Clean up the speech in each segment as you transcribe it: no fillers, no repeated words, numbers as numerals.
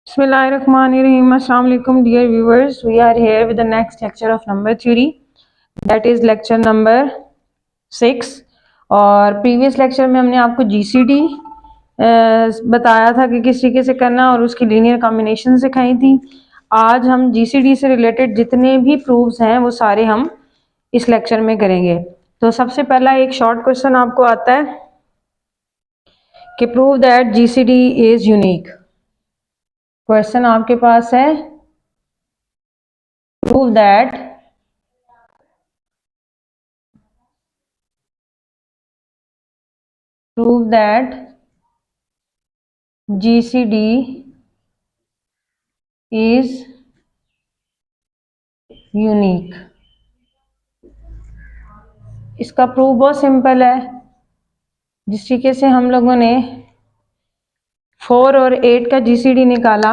Bismillahirrahmanirrahim. Assalamu alaikum dear viewers. We are here with the next lecture of number theory, that is lecture number 6. और previous lecture में हमने आपको GCD बताया था कि किस तरीके से करना और उसकी लीनियर कॉम्बिनेशन सिखाई थी। आज हम जीसीडी से रिलेटेड जितने भी प्रूफ्स हैं वो सारे हम इस लेक्चर में करेंगे। तो सबसे पहला एक शॉर्ट क्वेश्चन आपको आता है कि prove that GCD is unique. Question आपके पास है prove that GCD is unique. इसका प्रूफ बहुत सिंपल है। जिस तरीके से हम लोगों ने 4 और 8 का जीसीडी निकाला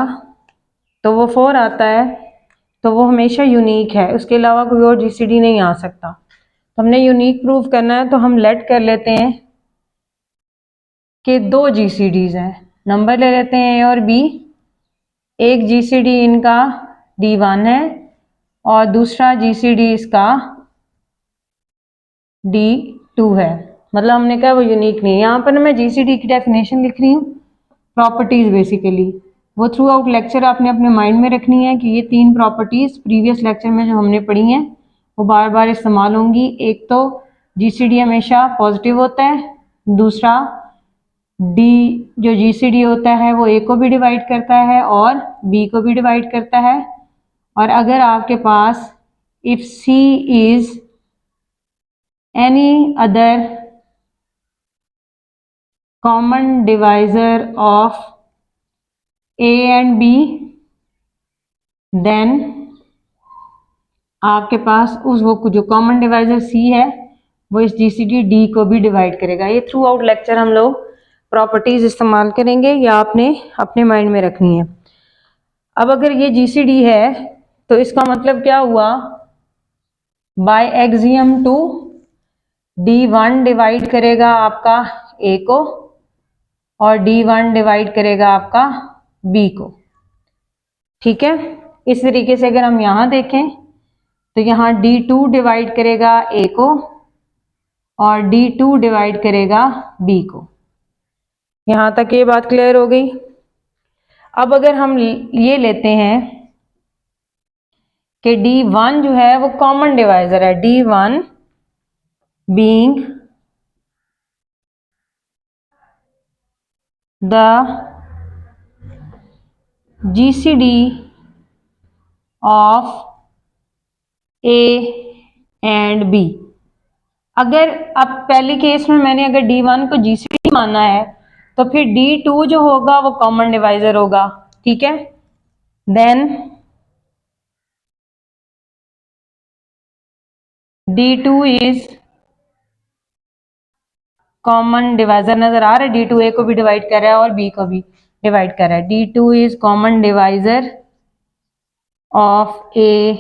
तो वो 4 आता है, तो वो हमेशा यूनिक है, उसके अलावा कोई और जीसीडी नहीं आ सकता। तो हमने यूनिक प्रूफ करना है, तो हम लेट कर लेते हैं कि 2 जीसीडीज हैं। नंबर ले लेते हैं ए और बी। एक जीसीडी इनका D1 है और दूसरा जीसीडी इसका D2 है। मतलब हमने कहा वो यूनिक नहीं है। यहाँ पर मैं जीसीडी की डेफिनेशन लिख रही हूँ, प्रॉपर्टीज बेसिकली। वो थ्रू आउट लेक्चर आपने अपने माइंड में रखनी है कि ये 3 प्रॉपर्टीज प्रीवियस लेक्चर में जो हमने पढ़ी हैं वो बार बार इस्तेमाल होंगी। एक तो जीसीडी हमेशा पॉजिटिव होता है, दूसरा डी जो जीसीडी होता है वो ए को भी डिवाइड करता है और बी को भी डिवाइड करता है। और अगर आपके पास if c is any other common divisor of A and b, then आपके पास उस वो जो कॉमन डिवाइजर सी है वो इस जीसीडी डी को भी डिवाइड करेगा। ये थ्रू आउट लेक्चर हम लोग प्रॉपर्टीज इस्तेमाल करेंगे, या आपने अपने माइंड में रखनी है। अब अगर ये जीसीडी है तो इसका मतलब क्या हुआ, बाय एक्सियम 2 D1 डिवाइड करेगा आपका ए को और D1 डिवाइड करेगा आपका बी को। ठीक है, इस तरीके से अगर हम यहां देखें तो यहाँ D2 डिवाइड करेगा ए को और D2 डिवाइड करेगा बी को। यहां तक ये बात क्लियर हो गई। अब अगर हम ये लेते हैं कि D1 जो है वो कॉमन डिवाइजर है, D1 being the GCD of A and B। अगर अब पहले केस में मैंने अगर D1 को GCD माना है तो फिर D2 जो होगा वो कॉमन डिवाइजर होगा। ठीक है, then D2 is common divisor. नजर आ रहा है, D2 ए को भी डिवाइड कर रहा है और बी को भी डिवाइड कर रहा है। D2 is common divisor of A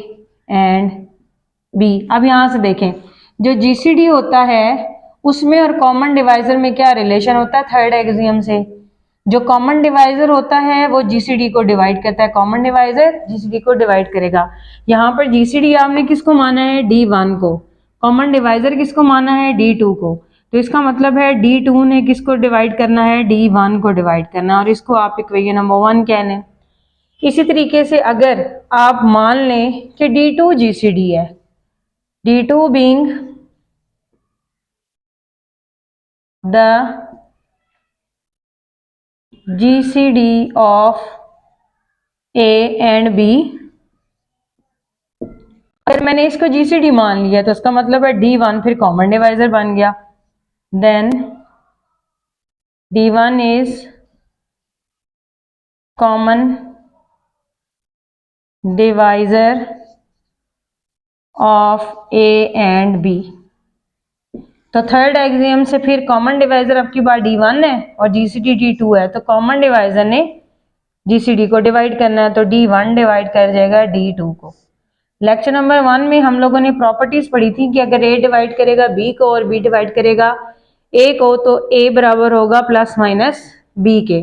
and B. अब यहां से देखें, जो जीसीडी होता है उसमें और कॉमन डिवाइजर में क्या रिलेशन होता है, थर्ड एक्सियम से। जो कॉमन डिवाइजर होता है वो जीसीडी को डिवाइड करता है, कॉमन डिवाइजर जीसीडी को डिवाइड करेगा। यहाँ पर जीसीडी आपने किसको माना है, D1 को। कॉमन डिवाइजर किसको माना है, D2 को। तो इसका मतलब है D2 ने किसको डिवाइड करना है, D1 को डिवाइड करना है, और इसको आप इक्वेशन नंबर 1 कह लें। इसी तरीके से अगर आप मान लें कि D2 जीसीडी है, D2 being the GCD of A and B। अगर मैंने इसको GCD मान लिया तो इसका मतलब है D1 फिर कॉमन डिवाइजर बन गया। Then D1 is common divisor of A and B। तो थर्ड एक्सियम से फिर कॉमन डिवाइजर आपकी बार D1 है और जीसीडी D2 है, तो कॉमन डिवाइजर ने जीसीडी को डिवाइड करना है, तो D1 डिवाइड कर जाएगा D2 को। लेक्चर नंबर 1 में हम लोगों ने प्रॉपर्टीज पढ़ी थी कि अगर A डिवाइड करेगा B को और B डिवाइड करेगा A को तो A बराबर होगा प्लस माइनस B के।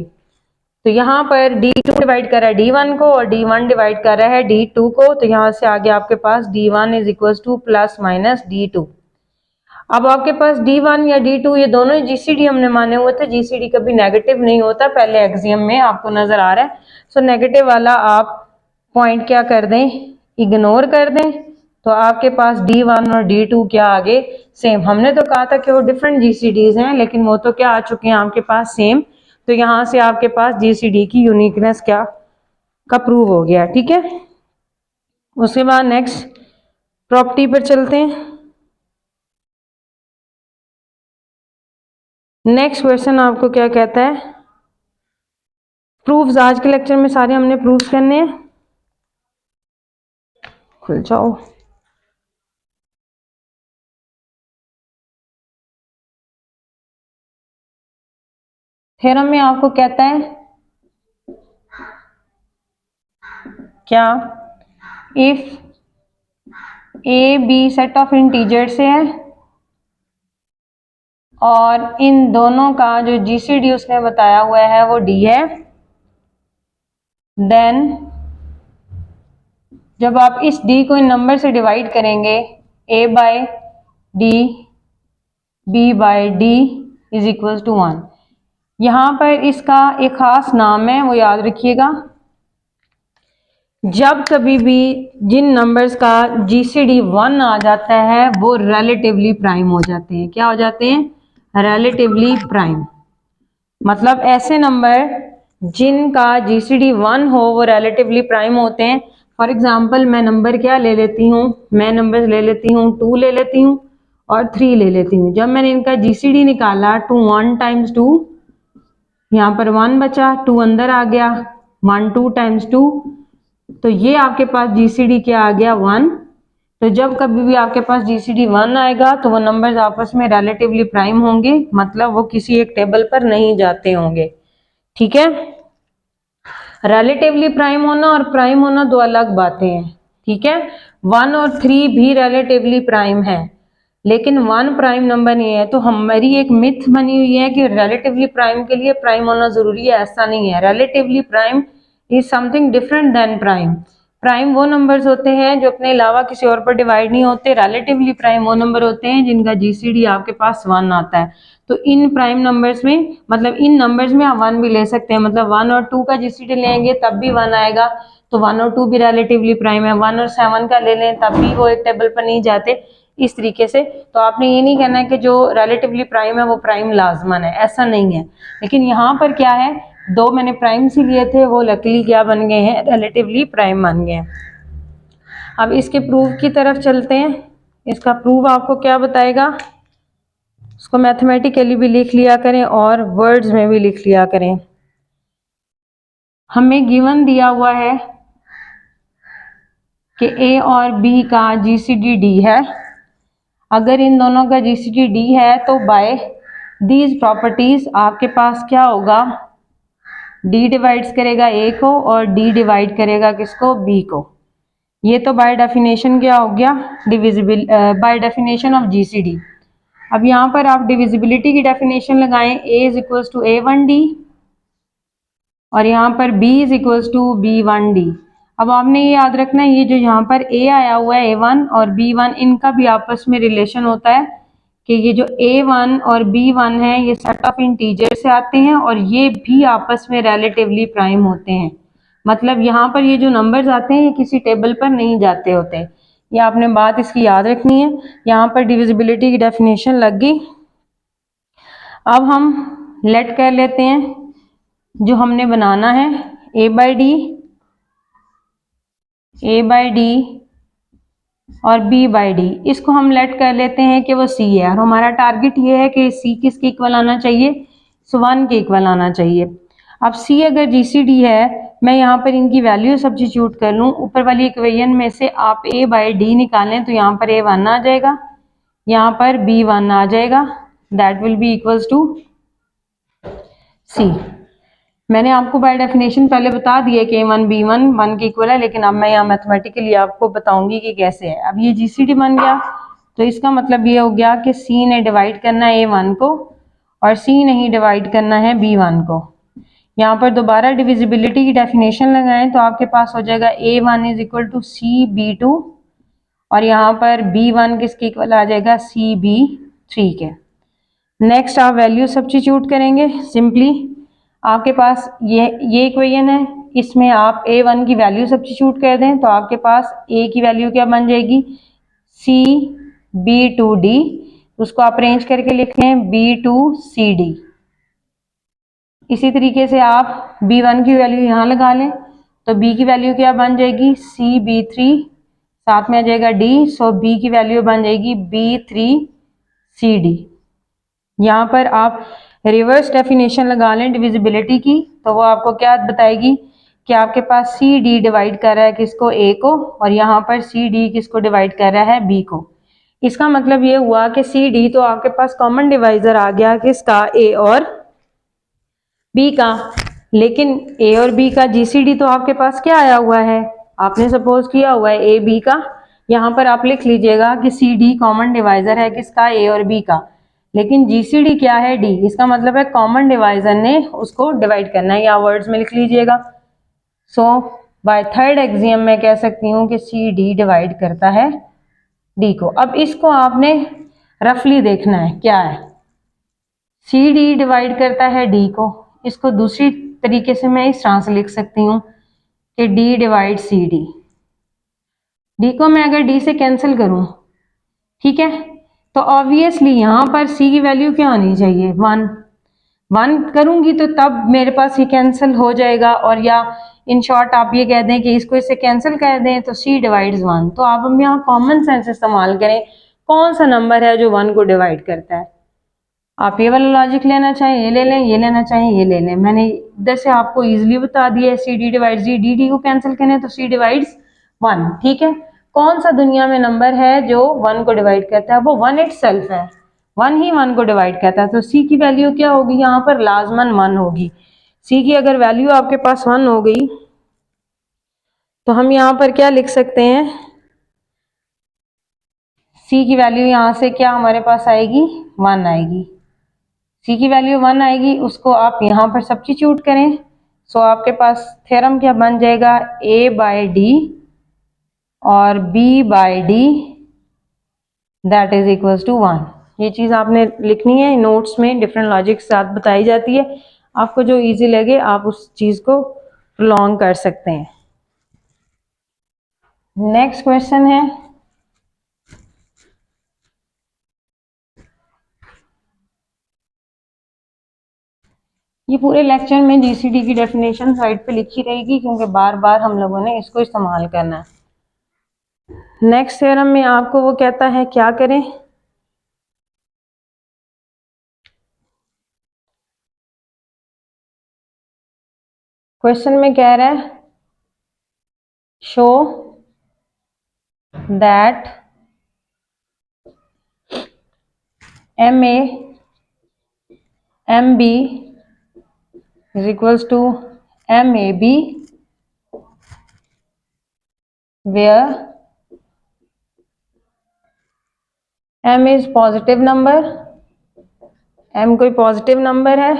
तो यहाँ पर D2 डिवाइड कर रहा है D1 को और D1 डिवाइड कर रहा है D2 को, तो यहाँ से आगे आपके पास D1 is equal to plus minus D2। अब आपके पास D1 या D2 ये दोनों ही जीसीडी हमने माने हुए थे, जीसीडी कभी नेगेटिव नहीं होता, पहले एक्सियम में आपको नजर आ रहा है। सो नेगेटिव वाला आप पॉइंट क्या कर दें, इग्नोर कर दें, तो आपके पास D1 और D2 क्या आगे सेम। हमने तो कहा था कि वो डिफरेंट जीसीडीज हैं, लेकिन वो तो क्या आ चुके हैं आपके पास सेम। तो यहां से आपके पास जीसीडी की यूनिकनेस क्या का प्रूव हो गया, ठीक है। उसके बाद नेक्स्ट प्रॉपर्टी पर चलते हैं। नेक्स्ट क्वेश्चन आपको क्या कहता है, प्रूफ्स। आज के लेक्चर में सारे हमने प्रूफ्स करने हैं। खुल जाओ। थ्योरम में आपको कहता है क्या, if A B set of integer से है और इन दोनों का जो जीसीडी उसने बताया हुआ है वो डी है, देन जब आप इस डी को इन नंबर से डिवाइड करेंगे, a by d, b by d is equal to 1। यहां पर इसका एक खास नाम है, वो याद रखिएगा। जब कभी भी जिन नंबर्स का जीसीडी 1 आ जाता है वो रिलेटिवली प्राइम हो जाते हैं। क्या हो जाते हैं, रिलेटिवली प्राइम। मतलब ऐसे नंबर जिनका जीसीडी 1 हो वो रिलेटिवली प्राइम होते हैं। फॉर एग्जांपल मैं नंबर क्या ले लेती हूँ, मैं नंबर ले लेती हूँ 2 ले लेती हूँ और 3 ले लेती हूँ। जब मैंने इनका जीसीडी निकाला 2 1 टाइम्स 2, यहाँ पर 1 बचा, 2 अंदर आ गया, 1 2 टाइम्स 2, तो ये आपके पास जीसीडी क्या आ गया 1। तो जब कभी भी आपके पास जीसीडी 1 आएगा तो वो नंबर्स आपस में रिलेटिवली प्राइम होंगे, मतलब वो किसी एक टेबल पर नहीं जाते होंगे, ठीक है। रिलेटिवली प्राइम होना और प्राइम होना दो अलग बातें हैं, ठीक है। 1 और 3 भी रिलेटिवली प्राइम है, लेकिन 1 प्राइम नंबर नहीं है। तो हमारी एक मिथ बनी हुई है कि रिलेटिवली प्राइम के लिए प्राइम होना जरूरी है, ऐसा नहीं है। Relatively prime is something different than prime. Prime वो नंबर्स होते हैं जो अपने अलावा किसी और पर डिवाइड नहीं होते। रिलेटिवली प्राइम वो नंबर होते हैं जिनका जीसीडी आपके पास 1 आता है। तो इन प्राइम नंबर्स में, मतलब इन नंबर्स में आप 1 भी ले सकते हैं, मतलब 1 और 2 का जीसीडी लेंगे तब भी 1 आएगा, तो 1 और 2 भी रिलेटिवली प्राइम है। 1 और 7 का ले लें तब भी वो एक टेबल पर नहीं जाते, इस तरीके से। तो आपने ये नहीं कहना है कि जो रिलेटिवली प्राइम है वो प्राइम लाजमन है, ऐसा नहीं है। लेकिन यहाँ पर क्या है, दो मैंने प्राइम से लिए थे, वो लकीली क्या बन गए हैं, रिलेटिवली प्राइम बन गए हैं। अब इसके प्रूफ की तरफ चलते हैं। इसका प्रूफ आपको क्या बताएगा, उसको मैथमेटिकली भी लिख लिया करें और वर्ड्स में भी लिख लिया करें। हमें गिवन दिया हुआ है कि ए और बी का जीसीडी डी है। अगर इन दोनों का जीसीडी डी है तो बाय दीज प्रॉपर्टीज आपके पास क्या होगा, डी डिवाइड्स करेगा ए को और डी डिवाइड करेगा किसको, बी को। ये तो बाय डेफिनेशन क्या हो गया, divisible, by definition of GCD. अब यहाँ पर आप डिविजिबिलिटी की डेफिनेशन लगाएं, a is equals to a1d और यहाँ पर b is equals to b1d। अब आपने ये याद रखना है, ये जो यहाँ पर a आया हुआ है a1 और b1, इनका भी आपस में रिलेशन होता है कि ये जो a1 और b1 है ये सेट ऑफ इंटीजर से आते हैं और ये भी आपस में रिलेटिवली प्राइम होते हैं। मतलब यहाँ पर ये जो नंबर्स आते हैं ये किसी टेबल पर नहीं जाते होते। ये आपने बात इसकी याद रखनी है। यहाँ पर डिविजिबिलिटी की डेफिनेशन लग गई। अब हम लेट कर लेते हैं जो हमने बनाना है, a बाई डी और b बाई डी, इसको हम लेट कर लेते हैं कि वो c है और हमारा टारगेट ये है कि c किसके इक्वल आना चाहिए, 1 के इक्वल आना चाहिए। अब c अगर जीसीडी है, मैं यहाँ पर इनकी वैल्यू सब्स्टिट्यूट कर लूँ, ऊपर वाली इक्वेशन में से आप a बाई डी निकालें तो यहाँ पर a1 आ जाएगा, यहाँ पर b1 आ जाएगा, that will be equals to c। मैंने आपको बाय डेफिनेशन पहले बता दिया कि a1 b1 1 के इक्वल है, लेकिन अब मैं यहाँ मैथमेटिकली आपको बताऊंगी कि कैसे है। अब ये जीसीडी बन गया तो इसका मतलब ये हो गया कि c ने डिवाइड करना है a1 को और c नहीं डिवाइड करना है b1 को। यहाँ पर दोबारा डिविजिबिलिटी की डेफिनेशन लगाएं तो आपके पास हो जाएगा A1 is equal to CB2 और यहाँ पर B1 किसके इक्वल आ जाएगा CB3 के। नेक्स्ट आप वैल्यू सब्स्टिट्यूट करेंगे सिंपली, आपके पास ये इक्वेशन है, इसमें आप A1 की वैल्यू सब्स्टिट्यूट कर दें तो आपके पास A की वैल्यू क्या बन जाएगी CB2D, उसको आप अरेंज करके लिखें B2CD। इसी तरीके से आप B1 की वैल्यू यहाँ लगा लें तो B की वैल्यू क्या बन जाएगी CB3, साथ में आ जाएगा D, सो B की वैल्यू बन जाएगी B3CD। यहाँ पर आप रिवर्स डेफिनेशन लगा लें डिविजिबिलिटी की तो वो आपको क्या बताएगी कि आपके पास CD डिवाइड कर रहा है किसको A को, और यहाँ पर CD किसको डिवाइड कर रहा है B को। इसका मतलब ये हुआ कि CD तो आपके पास कॉमन डिवाइजर आ गया किसका A और B का, लेकिन A और B का GCD तो आपके पास क्या आया हुआ है, आपने सपोज किया हुआ है A B का। यहाँ पर आप लिख लीजिएगा कि CD कॉमन डिवाइजर है किसका A और B का, लेकिन GCD क्या है D, इसका मतलब है कॉमन डिवाइजर ने उसको डिवाइड करना है, या वर्ड्स में लिख लीजिएगा। सो बाय थर्ड एक्सियम में कह सकती हूँ कि CD डिवाइड करता है D को। अब इसको आपने रफली देखना है क्या है, CD डिवाइड करता है D को, इसको दूसरी तरीके से मैं इस तरह से लिख सकती हूँ कि D डिवाइड CD। D को मैं अगर D से कैंसिल करूँ, ठीक है, तो ऑब्वियसली यहाँ पर C की वैल्यू क्या आनी चाहिए 1 करूंगी तो तब मेरे पास ये कैंसिल हो जाएगा, और या इन शॉर्ट आप ये कह दें कि इसको इससे कैंसिल कर दें तो C डिवाइड्स 1। तो आप हम यहाँ कॉमन सेंस इस्तेमाल करें, कौन सा नंबर है जो 1 को डिवाइड करता है। आप ये वाला लॉजिक लेना चाहें ये ले लें, ये लेना चाहें ये ले लें, मैंने इधर से आपको इजीली बता दिया है CD डिवाइड्स D, D को कैंसिल करें तो C डिवाइड्स 1। ठीक है, कौन सा दुनिया में नंबर है जो 1 को डिवाइड करता है, वो 1 इटसेल्फ है, 1 ही 1 को डिवाइड करता है। तो C की वैल्यू क्या होगी, यहाँ पर लाजमन 1 होगी। C की अगर वैल्यू आपके पास 1 हो गई तो हम यहाँ पर क्या लिख सकते हैं, C की वैल्यू यहाँ से क्या हमारे पास आएगी 1 आएगी। C की वैल्यू 1 आएगी, उसको आप यहाँ पर सब्स्टिट्यूट करें, सो आपके पास थ्योरम क्या बन जाएगा A बाय D और B by D that is equals to 1। ये चीज़ आपने लिखनी है, नोट्स में डिफरेंट लॉजिक के साथ बताई जाती है, आपको जो इजी लगे आप उस चीज़ को प्रोलॉन्ग कर सकते हैं। नेक्स्ट क्वेश्चन है, ये पूरे लेक्चर में GCD की डेफिनेशन साइड पे लिखी रहेगी क्योंकि बार बार हम लोगों ने इसको इस्तेमाल करना है। नेक्स्ट थ्योरम में आपको वो कहता है क्या करें, क्वेश्चन में कह रहा है show that MA MB is equals to MAB where M is positive number, M कोई पॉजिटिव नंबर है,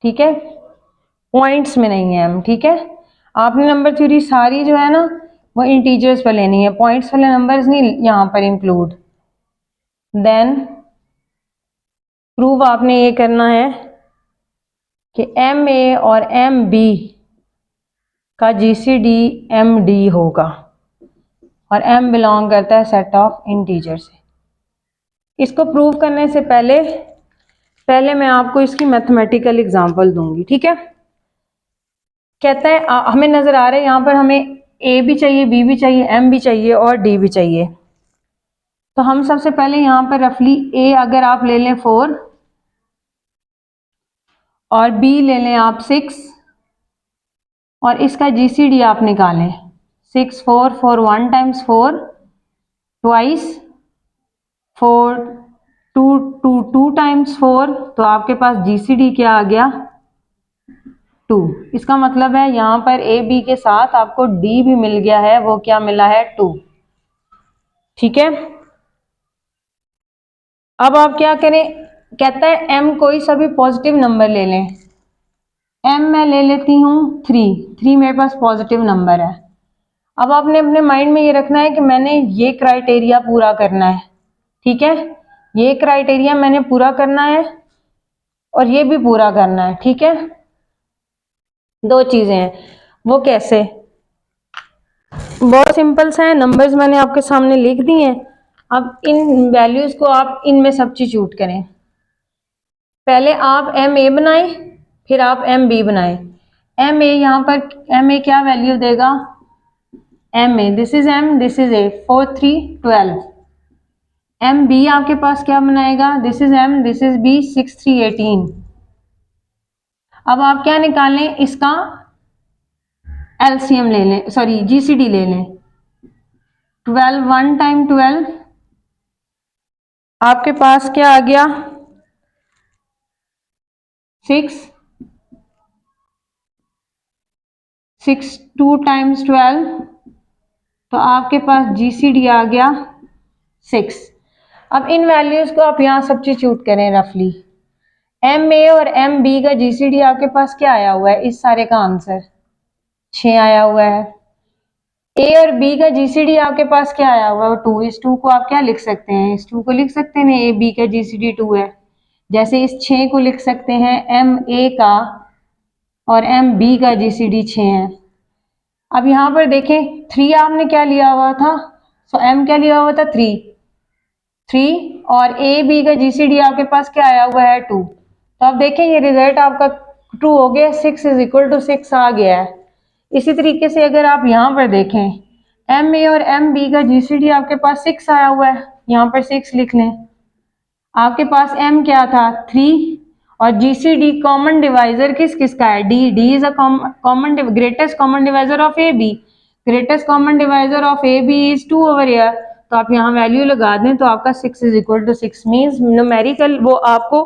ठीक है, पॉइंट्स में नहीं है M, ठीक है। आपने नंबर थ्योरी सारी जो है ना वो इंटीजर्स पर लेनी है, पॉइंट्स वाले नंबर्स नहीं यहाँ पर इंक्लूड। देन प्रूव आपने ये करना है कि MA और MB का GCD MD होगा और M बिलोंग करता है सेट ऑफ इंटीजर से। इसको प्रूव करने से पहले मैं आपको इसकी मैथमेटिकल एग्जांपल दूंगी, ठीक है। कहता है हमें नजर आ रहा है यहाँ पर हमें A भी चाहिए, B भी चाहिए, M भी चाहिए और D भी चाहिए। तो हम सबसे पहले यहाँ पर रफली A अगर आप ले लें 4 और B ले लें आप 6 और इसका GCD आप निकालें 6 4 4 1 टाइम्स 4 ट्वाइस 4 2 2 2 टाइम्स 4, तो आपके पास GCD क्या आ गया 2। इसका मतलब है यहाँ पर A B के साथ आपको D भी मिल गया है, वो क्या मिला है 2, ठीक है। अब आप क्या करें, कहता है m कोई सा भी पॉजिटिव नंबर ले लें। m मैं ले लेती हूँ 3 मेरे पास पॉजिटिव नंबर है। अब आपने अपने माइंड में ये रखना है कि मैंने ये क्राइटेरिया पूरा करना है, ठीक है, ये क्राइटेरिया मैंने पूरा करना है और ये भी पूरा करना है, ठीक है। दो चीजें हैं, वो कैसे? बहुत सिंपल सा है, नंबर्स मैंने आपके सामने लिख दिए हैं। अब इन वैल्यूज को आप इनमें सब्स्टिट्यूट करें। पहले आप एम ए बनाएं, फिर आप एम बी बनाएं। एम ए यहाँ पर एम ए क्या वैल्यू देगा? M A, this is M, this is A, 4 3 12। M B आपके पास क्या बनाएगा? This is M, this is B, 6 3 18। अब आप क्या निकालें? इसका एलसीएम ले लें, सॉरी जीसीडी ले लें। 12 1 टाइम 12 आपके पास क्या आ गया? 6 6 2 टाइम्स 12, तो आपके पास जीसीडी आ गया 6। अब इन वैल्यूज को आप यहाँ सब्स्टिट्यूट करें रफली। एम ए और एम बी का जीसीडी आपके पास क्या आया हुआ है? इस सारे का आंसर 6 आया हुआ है। ए और बी का जीसीडी आपके पास क्या आया हुआ है? 2। इस 2 को आप क्या लिख सकते हैं? इस 2 को लिख सकते हैं ए बी का जीसीडी 2 है। जैसे इस 6 को लिख सकते हैं एम ए का और एम बी का जीसीडी 6 है। अब यहाँ पर देखें 3 आपने क्या लिया हुआ था? सो एम क्या लिया हुआ था? 3 और ए बी का जीसीडी आपके पास क्या आया हुआ है? 2। तो अब देखें ये रिजल्ट आपका ट्रू हो गया, 6 इज इक्वल टू 6 आ गया है। इसी तरीके से अगर आप यहाँ पर देखें एम ए और एम बी का जीसीडी आपके पास 6 आया हुआ है, यहाँ पर 6 लिख लें। आपके पास एम क्या था? 3 और जीसीडी कॉमन डिवाइजर किस किस का है? D. D is a common greatest common divisor of A B. Greatest common divisor of A B is 2 over air. तो आप यहाँ वैल्यू लगा दें तो आपका 6 is equal to 6 means numerical वो आपको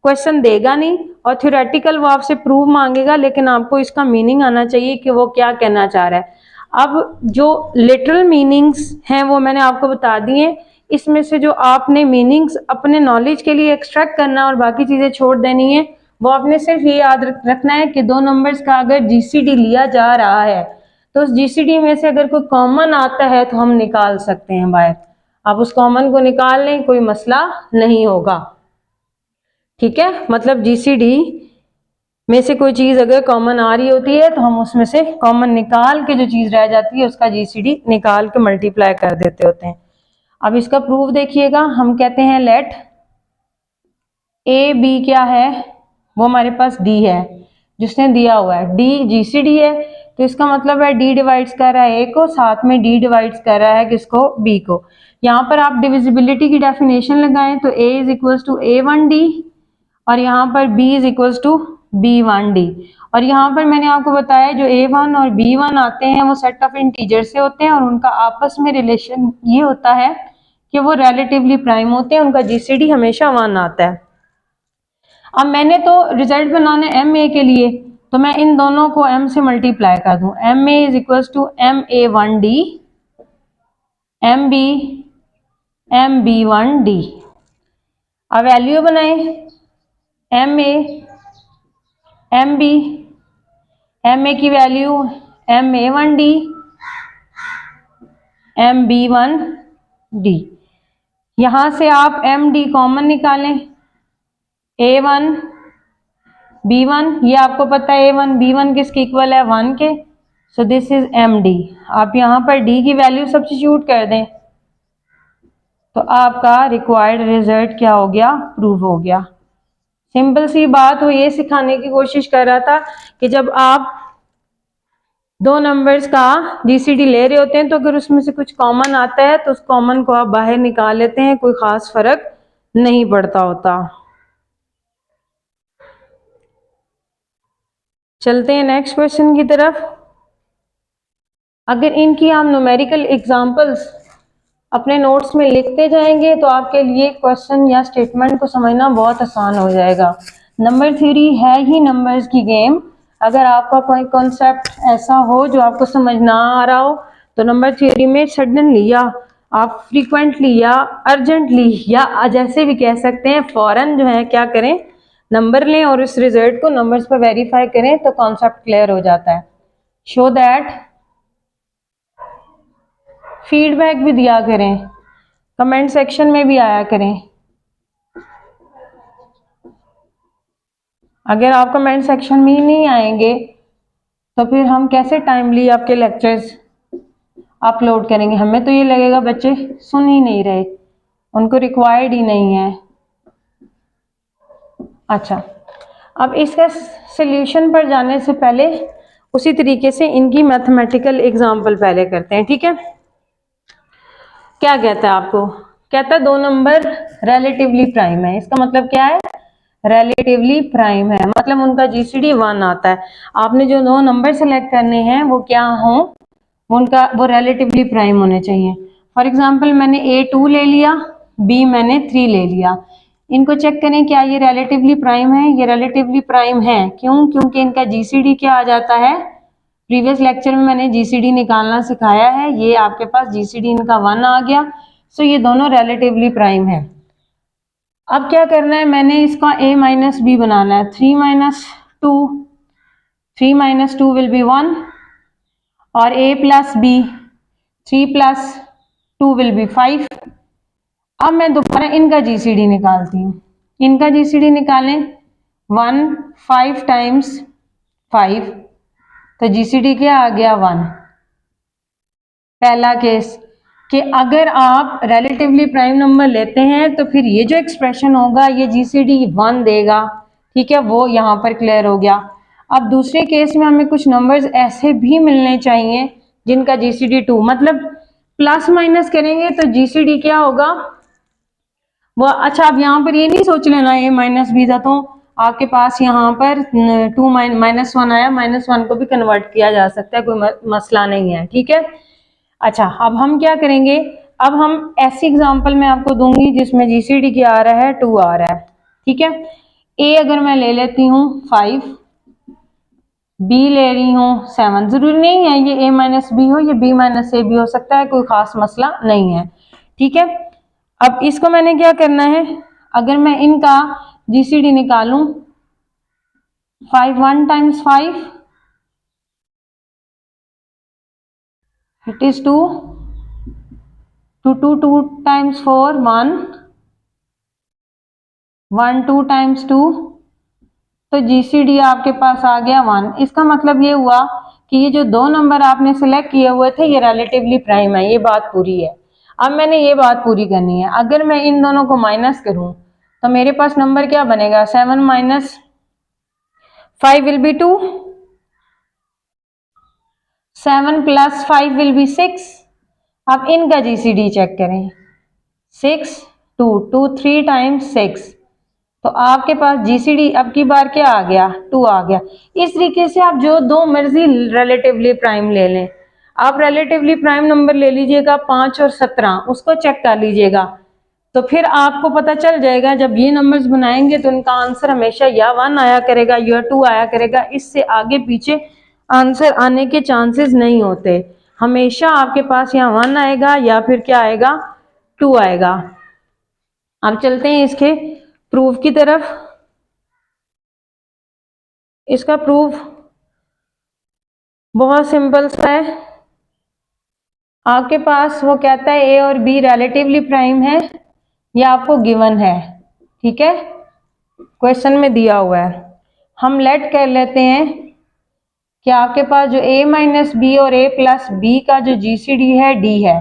क्वेश्चन देगा नहीं और थ्योरेटिकल वो आपसे प्रूव मांगेगा, लेकिन आपको इसका मीनिंग आना चाहिए कि वो क्या कहना चाह रहा है। अब जो लिटरल मीनिंग्स हैं वो मैंने आपको बता दिए। इसमें से जो आपने मीनिंग्स अपने नॉलेज के लिए एक्सट्रैक्ट करना और बाकी चीज़ें छोड़ देनी है, वो आपने सिर्फ ये याद रखना है कि दो नंबर्स का अगर जीसीडी लिया जा रहा है तो उस जीसीडी में से अगर कोई कॉमन आता है तो हम निकाल सकते हैं बाहर। आप उस कॉमन को निकाल लें, कोई मसला नहीं होगा, ठीक है। मतलब जीसीडी में से कोई चीज अगर कॉमन आ रही होती है तो हम उसमें से कॉमन निकाल के जो चीज रह जाती है उसका जीसीडी निकाल के मल्टीप्लाई कर देते होते हैं। अब इसका प्रूफ देखिएगा, हम कहते हैं लेट ए बी क्या है? वो हमारे पास डी है, जिसने दिया हुआ है डी जीसीडी है, तो इसका मतलब है डी डिवाइड्स कर रहा है ए को, साथ में डी डिवाइड्स कर रहा है किसको? बी को। यहाँ पर आप डिविजिबिलिटी की डेफिनेशन लगाएं तो ए इज इक्वल्स टू A1D और यहाँ पर b is equals to B1D। और यहाँ पर मैंने आपको बताया जो A1 और B1 आते हैं वो सेट ऑफ इंटीजर से होते हैं और उनका आपस में रिलेशन ये होता है कि वो रिलेटिवली प्राइम होते हैं, उनका जीसीडी हमेशा 1 आता है। अब मैंने तो रिजल्ट बनाना है एम ए के लिए, तो मैं इन दोनों को m से मल्टीप्लाई कर दूं। M A is equals to MA1D MB MB1D। अब वैल्यू बनाए MA MB, MA की वैल्यू MA1D MB1D। यहां से आप MD कॉमन निकालें, A1 B1, ये आपको पता है A1 B1 किसके इक्वल है? 1 के। So this is MD। आप यहाँ पर D की वैल्यू सब्स्टिट्यूट कर दें तो आपका रिक्वायर्ड रिजल्ट क्या हो गया? प्रूव हो गया। सिंपल सी बात, वो ये सिखाने की कोशिश कर रहा था कि जब आप दो नंबर्स का जीसीडी ले रहे होते हैं तो अगर उसमें से कुछ कॉमन आता है तो उस कॉमन को आप बाहर निकाल लेते हैं, कोई खास फर्क नहीं पड़ता होता। चलते हैं नेक्स्ट क्वेश्चन की तरफ। अगर इनकी हम न्यूमेरिकल एग्जांपल्स अपने नोट्स में लिखते जाएंगे तो आपके लिए क्वेश्चन या स्टेटमेंट को समझना बहुत आसान हो जाएगा। नंबर थ्योरी है ही नंबर्स की गेम। अगर आपका कोई कॉन्सेप्ट ऐसा हो जो आपको समझ ना आ रहा हो तो नंबर थ्योरी में सडनली या आप फ्रीक्वेंटली या अर्जेंटली या जैसे भी कह सकते हैं, फौरन जो है क्या करें, नंबर लें और उस रिजल्ट को नंबर्स पर वेरीफाई करें तो कॉन्सेप्ट क्लियर हो जाता है। शो दैट फीडबैक भी दिया करें, कमेंट सेक्शन में भी आया करें। अगर आप कमेंट सेक्शन में ही नहीं आएंगे तो फिर हम कैसे टाइमली आपके लेक्चर्स अपलोड करेंगे? हमें तो ये लगेगा बच्चे सुन ही नहीं रहे, उनको रिक्वायर्ड ही नहीं है। अच्छा, अब इसका सल्यूशन पर जाने से पहले उसी तरीके से इनकी मैथमेटिकल एग्जाम्पल पहले करते हैं, ठीक है? क्या कहता है आपको? कहता है दो नंबर रिलेटिवली प्राइम है। इसका मतलब क्या है? रिलेटिवली प्राइम है, मतलब उनका जीसीडी 1 आता है। आपने जो दो नंबर सेलेक्ट करने हैं वो क्या हो? वो रिलेटिवली प्राइम होने चाहिए। फॉर एग्जाम्पल मैंने A2 ले लिया, B मैंने 3 ले लिया। इनको चेक करें क्या ये रिलेटिवली प्राइम है? ये रिलेटिवली प्राइम है। क्यों? क्योंकि इनका जीसीडी क्या आ जाता है? प्रीवियस लेक्चर में मैंने जीसीडी निकालना सिखाया है, ये आपके पास जीसीडी इनका 1 आ गया। सो ये दोनों रिलेटिवली प्राइम है। अब क्या करना है? मैंने इसका a माइनस बी बनाना है। 3 माइनस 2, 3 माइनस 2 विल बी 1 और a plus B, 3 plus 2 will be 5। अब मैं दोबारा इनका जीसीडी निकालती हूँ। इनका जीसीडी निकालें, 1 5 टाइम्स 5, तो जीसीडी क्या आ गया? 1। पहला केस कि अगर आप रिलेटिवली प्राइम नंबर लेते हैं तो फिर ये जो एक्सप्रेशन होगा ये जीसीडी 1 देगा, ठीक है? वो यहाँ पर क्लियर हो गया। अब दूसरे केस में हमें कुछ नंबर्स ऐसे भी मिलने चाहिए जिनका जीसीडी 2, मतलब प्लस माइनस करेंगे तो जीसीडी क्या होगा वो। अच्छा, अब यहाँ पर ये नहीं सोच लेना a माइनस बी था तो आपके पास यहाँ पर 2 माइनस 1 आया, -1 को भी कन्वर्ट किया जा सकता है, कोई मसला नहीं है, ठीक है? अच्छा, अब हम क्या करेंगे? अब हम ऐसी एग्जांपल में आपको दूंगी जिसमें जीसीडी क्या आ रहा है? 2 आ रहा है, ठीक है? ए अगर मैं ले लेती हूँ 5, बी ले रही हूँ 7। जरूरी नहीं है ये a माइनस बी हो, ये b माइनस ए भी हो सकता है, कोई खास मसला नहीं है, ठीक है? अब इसको मैंने क्या करना है? अगर मैं इनका जीसीडी निकालूं, 5 1 times 5 it is 2, 2 2 2 times 4 1, 1 2 times 2, तो जीसीडी आपके पास आ गया 1। इसका मतलब ये हुआ कि ये जो दो नंबर आपने सिलेक्ट किए हुए थे ये रिलेटिवली प्राइम है, ये बात पूरी है। अब मैंने ये बात पूरी करनी है। अगर मैं इन दोनों को माइनस करूं तो मेरे पास नंबर क्या बनेगा? 7 minus 5 will be 2, 7 plus 5 will be 6। अब इनका जीसीडी चेक करें, 6 2 2 3 टाइम्स 6, तो आपके पास जीसीडी अब की बार क्या आ गया? 2 आ गया। इस तरीके से आप जो दो मर्जी रिलेटिवली प्राइम ले लें। आप रिलेटिवली प्राइम नंबर ले लीजिएगा 5 और 17, उसको चेक कर लीजिएगा, तो फिर आपको पता चल जाएगा जब ये नंबर्स बनाएंगे तो इनका आंसर हमेशा या 1 आया करेगा या 2 आया करेगा। इससे आगे पीछे आंसर आने के चांसेस नहीं होते। हमेशा आपके पास यहाँ 1 आएगा या फिर क्या आएगा? 2 आएगा। अब चलते हैं इसके प्रूफ की तरफ। इसका प्रूफ बहुत सिंपल सा है। आपके पास वो कहता है ए और बी रिलेटिवली प्राइम है, ये आपको गिवन है, ठीक है? क्वेश्चन में दिया हुआ है। हम लेट कर लेते हैं कि आपके पास जो a माइनस बी और a प्लस बी का जो जीसीडी है d है,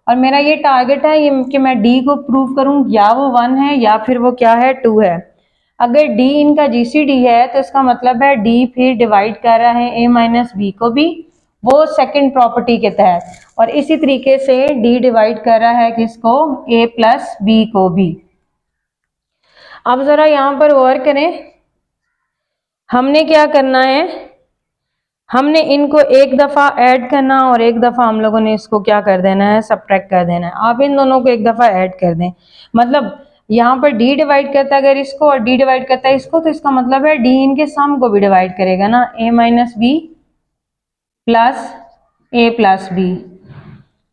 और मेरा ये टारगेट है ये कि मैं d को प्रूव करूं, या वो 1 है या फिर वो क्या है? 2 है। अगर d इनका जीसीडी है तो इसका मतलब है d फिर डिवाइड कर रहा है a माइनस बी को भी, वो सेकंड प्रॉपर्टी के तहत, और इसी तरीके से d डिवाइड कर रहा है किसको? a प्लस बी को भी। अब जरा यहाँ पर गौर करें, हमने क्या करना है? हमने इनको एक दफा ऐड करना और एक दफा हम लोगों ने इसको क्या कर देना है? सब्ट्रैक्ट कर देना है। आप इन दोनों को एक दफा ऐड कर दें, मतलब यहाँ पर d डिवाइड करता है अगर इसको और d डिवाइड करता है इसको, तो इसका मतलब है d इनके सम को भी डिवाइड करेगा ना, a minus B plus a plus B.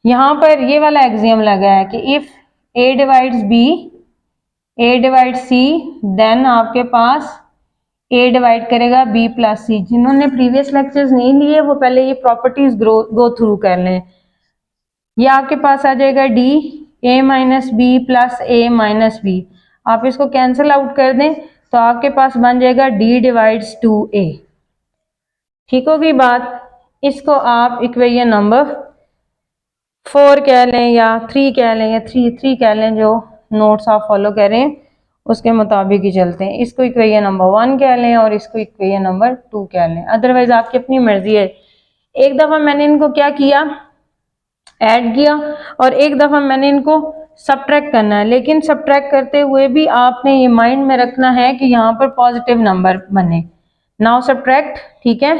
यहाँ पर ये वाला एक्सियम लगा है कि if A divides B, A divide C, then आपके पास ए डिवाइड करेगा बी प्लस सी। जिन्होंने प्रीवियस लेक्चर्स नहीं लिए वो पहले ये प्रॉपर्टीज गो थ्रू कर लें। ये आपके पास आ जाएगा D A minus B plus A minus B. आप इसको कैंसिल आउट कर दें तो आपके पास बन जाएगा डी डिवाइड्स टू ए। ठीक होगी बात। इसको आप इक्वेशन नंबर 4 कह लें या 3 कह लें या 3 कह लें, जो नोट्स आप फॉलो करें उसके मुताबिक ही चलते हैं। इसको इक्वेशन नंबर 1 कह लें और इसको इक्वेशन नंबर 2 कह लें, अदरवाइज आपकी अपनी मर्जी है। एक दफ़ा मैंने इनको क्या किया, ऐड किया, और एक दफ़ा मैंने इनको सब्ट्रैक्ट करना है। लेकिन सब्ट्रैक्ट करते हुए भी आपने ये माइंड में रखना है कि यहाँ पर पॉजिटिव नंबर बने। नाउ सब्ट्रैक्ट, ठीक है,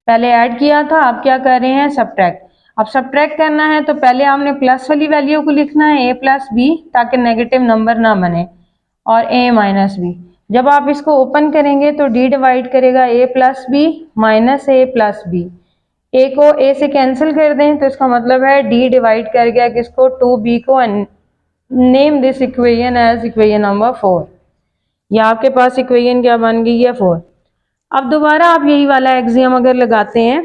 पहले ऐड किया था, अब क्या कर रहे हैं, सब्ट्रैक्ट। अब सब्ट्रैक्ट करना है तो पहले आपने प्लस वाली वैल्यू को लिखना है ए प्लस बी, ताकि नेगेटिव नंबर ना बने, और ए माइनस बी। जब आप इसको ओपन करेंगे तो डी डिवाइड करेगा ए प्लस बी माइनस ए प्लस बी। ए को ए से कैंसिल कर दें तो इसका मतलब है डी डिवाइड कर गया किसको, 2b को। Name this equation as equation number 4। या आपके पास इक्वेशन क्या बन गई है, 4। अब दोबारा आप यही वाला एक्सियम अगर लगाते हैं,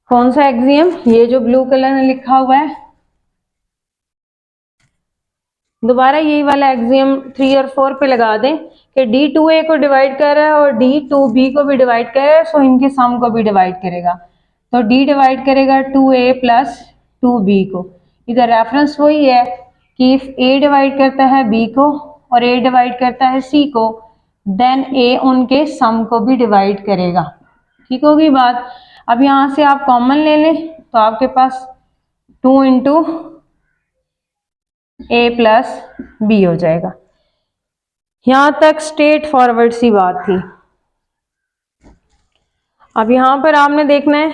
कौन सा एक्सियम, ये जो ब्लू कलर में लिखा हुआ है, दोबारा यही वाला एक्सियम 3 और 4 पे लगा दें कि डी 2a को डिवाइड कर रहा है और डी 2b को भी डिवाइड कर रहा है, सो इनके सम को भी डिवाइड करेगा। तो डी डिवाइड करेगा 2a प्लस 2b को। इधर रेफरेंस वही है कि इफ a डिवाइड करता है b को और a डिवाइड करता है c को, देन a उनके सम को भी डिवाइड करेगा। ठीक होगी बात। अब यहाँ से आप कॉमन ले लें तो आपके पास 2 इंटू ए प्लस बी हो जाएगा। यहां तक स्ट्रेट फॉरवर्ड सी बात थी। अब यहां पर आपने देखना है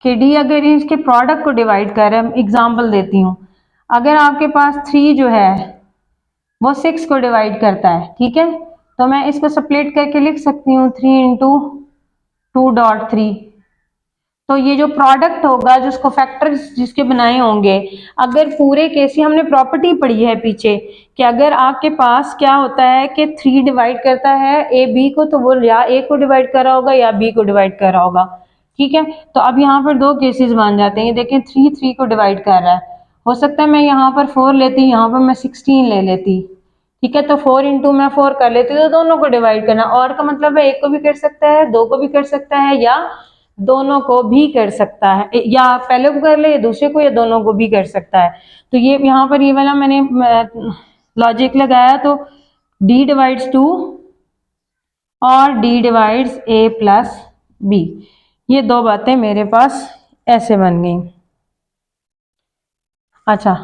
कि डी अगर इसके प्रोडक्ट को डिवाइड कर रहे हैं, एग्जांपल देती हूं, अगर आपके पास 3 जो है वो 6 को डिवाइड करता है, ठीक है, तो मैं इसको स्प्लिट करके लिख सकती हूँ 3 इंटू 2.3। तो ये जो प्रोडक्ट होगा, जिसको फैक्टर्स जिसके बनाए होंगे, अगर पूरे केस की हमने प्रॉपर्टी पढ़ी है पीछे कि अगर आपके पास क्या होता है कि 3 डिवाइड करता है ए बी को, तो वो या ए को डिवाइड कर रहा होगा या बी को डिवाइड कर रहा होगा। ठीक है, तो अब यहाँ पर 2 केसेस बन जाते हैं। ये देखें 3 को डिवाइड कर रहा है, हो सकता है मैं यहाँ पर 4 लेती, यहाँ पर मैं 16 ले लेती। ठीक है, तो 4 इंटू मैं 4 कर लेती, तो दोनों को डिवाइड करना, और का मतलब है एक को भी कर सकता है, 2 को भी कर सकता है, या दोनों को भी कर सकता है, या पहले को कर ले या दूसरे को, या दोनों को भी कर सकता है। तो ये यहाँ पर ये वाला मैंने लॉजिक लगाया, तो d डिवाइड्स 2 और d divides a plus B, ये 2 बातें मेरे पास ऐसे बन गई। अच्छा,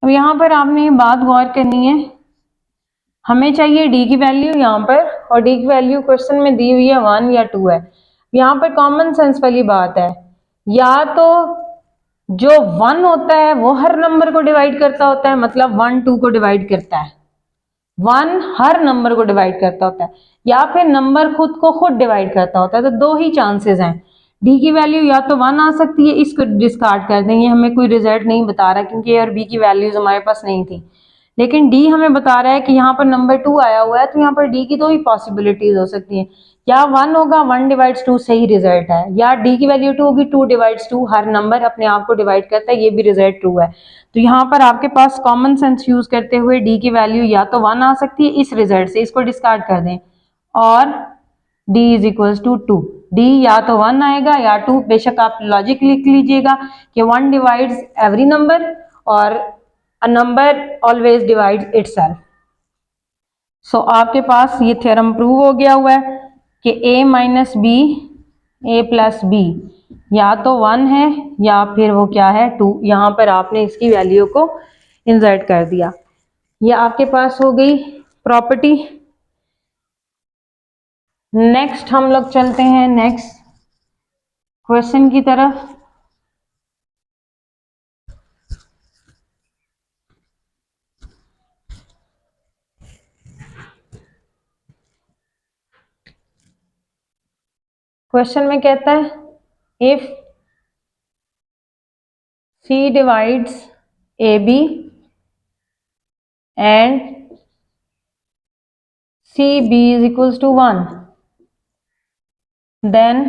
अब यहाँ पर आपने ये बात गौर करनी है, हमें चाहिए डी की वैल्यू यहाँ पर, और डी की वैल्यू क्वेश्चन में दी हुई है 1 या 2 है। यहाँ पर कॉमन सेंस वाली बात है, या तो जो 1 होता है वो हर नंबर को डिवाइड करता होता है, मतलब 1 2 को डिवाइड करता है, 1 हर नंबर को डिवाइड करता होता है, या फिर नंबर खुद को खुद डिवाइड करता होता है। तो 2 ही चांसेस हैं। डी की वैल्यू या तो 1 आ सकती है, इसको डिस्कार्ड कर देंगे, हमें कोई रिजल्ट नहीं बता रहा क्योंकि ए और बी की वैल्यूज हमारे पास नहीं थी। लेकिन डी हमें बता रहा है कि यहाँ पर नंबर 2 आया हुआ है, तो यहाँ पर डी की 2 ही पॉसिबिलिटीज हो सकती हैं। या 1 होगा, 1 डिवाइड्स 2 सही रिजल्ट है, या डी की वैल्यू 2 होगी, 2 डिवाइड्स 2 हर नंबर अपने आप को डिवाइड करता है, ये भी रिजल्ट ट्रू है। तो यहाँ पर आपके पास कॉमन सेंस यूज करते हुए डी की वैल्यू या तो 1 आ सकती है इस रिजल्ट से, इसको डिस्कार्ड कर दें, और d is equals to 2। D या तो 1 आएगा या 2, बेशक आप लॉजिक लिख लीजिएगा कि 1 डिवाइड्स एवरी नंबर और a number always divides itself. So आपके पास ये थ्योरम प्रूव हो गया हुआ है कि a minus B A plus B या तो 1 है या फिर वो क्या है 2। यहाँ पर आपने इसकी वैल्यू को इंसर्ट कर दिया। ये आपके पास हो गई प्रॉपर्टी। नेक्स्ट हम लोग चलते हैं नेक्स्ट क्वेश्चन की तरफ। क्वेश्चन में कहता है if C divides AB and CB is equals to 1, then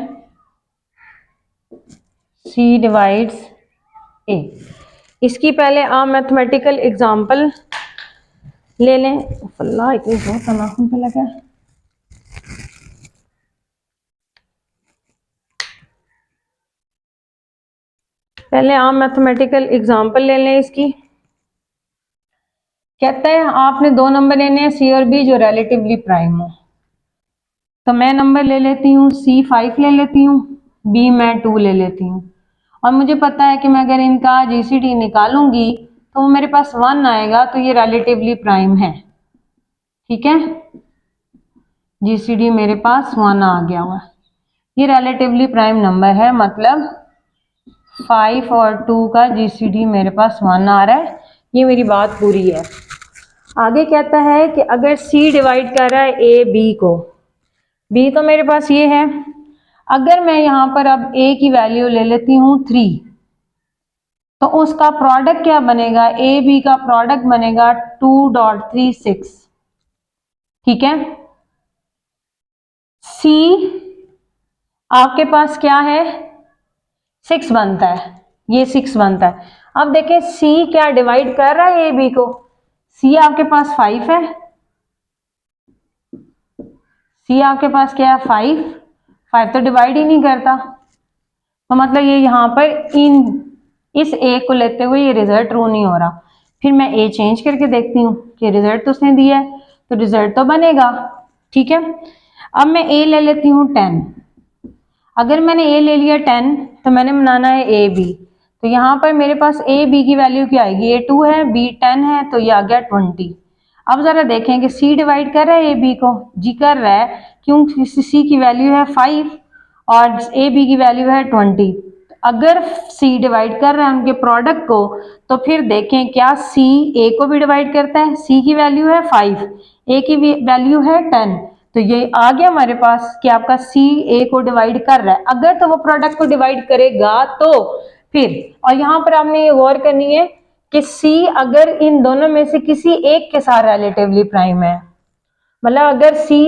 C divides A। इसकी पहले आप मैथमेटिकल एग्जाम्पल ले लें। अल्लाह इतनी बहुत नाखून पे लगा है। पहले आप मैथमेटिकल एग्जाम्पल ले लें इसकी। कहता है आपने दो नंबर लेने हैं C और B जो रिलेटिवली प्राइम हो। तो मैं नंबर ले लेती हूँ C 5 ले लेती हूँ, B मैं 2 ले लेती हूँ। और मुझे पता है कि मैं अगर इनका GCD निकालूंगी तो मेरे पास 1 आएगा, तो ये रिलेटिवली प्राइम है। ठीक है, GCD मेरे पास 1 आ गया हुआ। ये रिलेटिवली प्राइम नंबर है, मतलब 5 और 2 का GCD मेरे पास 1 आ रहा है। ये मेरी बात पूरी है। आगे कहता है कि अगर C डिवाइड कर रहा है A B को, B तो मेरे पास ये है, अगर मैं यहाँ पर अब A की वैल्यू ले लेती हूँ 3, तो उसका प्रोडक्ट क्या बनेगा, A B का प्रोडक्ट बनेगा 2.36। ठीक है, C आपके पास क्या है, 6 बनता है, ये 6 बनता है। अब देखें C क्या डिवाइड कर रहा है A B को, C आपके पास 5 है, C आपके पास क्या है 5 तो डिवाइड ही नहीं करता। तो मतलब ये यहाँ पर इस A को लेते हुए ये रिजल्ट ट्रू नहीं हो रहा। फिर मैं A चेंज करके देखती हूँ कि रिजल्ट तो उसने दिया है, तो रिजल्ट तो बनेगा। ठीक है, अब मैं A ले लेती हूँ 10। अगर मैंने A ले लिया 10 तो मैंने बनाना है A B। तो यहाँ पर मेरे पास A B की वैल्यू क्या आएगी, A 2 है, B 10 है, तो ये आ गया 20। अब जरा देखें कि C डिवाइड कर रहा है A B को, जी कर रहा है, क्योंकि C की वैल्यू है 5 और A B की वैल्यू है 20। अगर C डिवाइड कर रहा है उनके प्रोडक्ट को, तो फिर देखें क्या C A को भी डिवाइड करता है। C की वैल्यू है 5, A की वैल्यू है 10, तो ये आ गया हमारे पास कि आपका C A को डिवाइड कर रहा है। अगर तो वो प्रोडक्ट को डिवाइड करेगा तो फिर, और यहाँ पर आपने ये गौर करनी है कि C अगर इन दोनों में से किसी एक के साथ रिलेटिवली प्राइम है, मतलब अगर C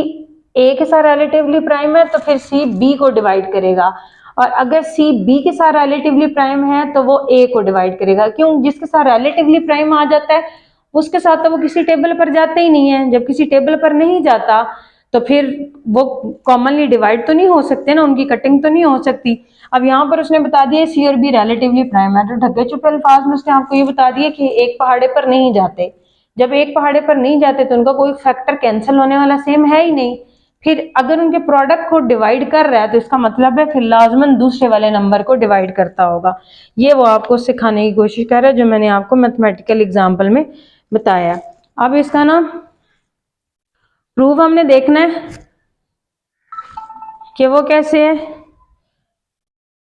A के साथ रिलेटिवली प्राइम है तो फिर C B को डिवाइड करेगा, और अगर C B के साथ रिलेटिवली प्राइम है तो वो A को डिवाइड करेगा। क्यों, जिसके साथ रिलेटिवली प्राइम आ जाता है उसके साथ तो वो किसी टेबल पर जाता ही नहीं है। जब किसी टेबल पर नहीं जाता तो फिर वो कॉमनली डिवाइड तो नहीं हो सकते ना, उनकी कटिंग तो नहीं हो सकती। अब यहाँ पर उसने बता दिया C और B रिलेटिवली प्राइम है, तो ढके छुपे अल्फाज में उसने आपको ये बता दिया कि एक पहाड़े पर नहीं जाते। जब एक पहाड़े पर नहीं जाते तो उनका कोई फैक्टर कैंसिल होने वाला सेम है ही नहीं। फिर अगर उनके प्रोडक्ट को डिवाइड कर रहा है तो इसका मतलब है फिर लाजमन दूसरे वाले नंबर को डिवाइड करता होगा। ये वो आपको सिखाने की कोशिश कर रहा है जो मैंने आपको मैथमेटिकल एग्जाम्पल में बताया। अब इसका ना प्रूफ हमने देखना है कि वो कैसे है।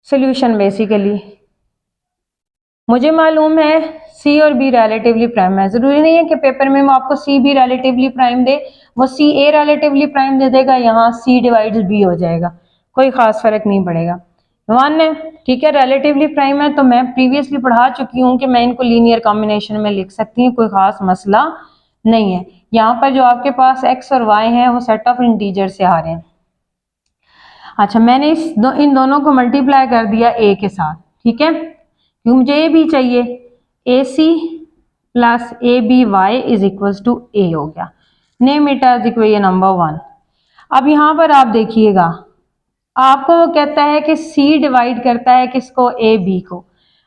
सोल्यूशन बेसिकली मुझे मालूम है C और B रिलेटिवली प्राइम है। जरूरी नहीं है कि पेपर में वो आपको C B रिलेटिवली प्राइम दे, वो C A रिलेटिवली प्राइम दे देगा, यहाँ C डिवाइड्स B हो जाएगा, कोई खास फर्क नहीं पड़ेगा। 1 है, ठीक है, रिलेटिवली प्राइम है, तो मैं प्रीवियसली पढ़ा चुकी हूँ कि मैं इनको लीनियर कॉम्बिनेशन में लिख सकती हूँ, कोई खास मसला नहीं है। यहाँ पर जो आपके पास x और y है वो सेट ऑफ इंटीजर से आ रहे हैं। अच्छा, मैंने इन दोनों को मल्टीप्लाई कर दिया a के साथ, ठीक है, क्योंकि मुझे a भी चाहिए। AC plus ABY is equal to A हो गया। Name it as equation number 1। अब यहाँ पर आप देखिएगा, आपको वो कहता है कि C डिवाइड करता है किसको, AB को।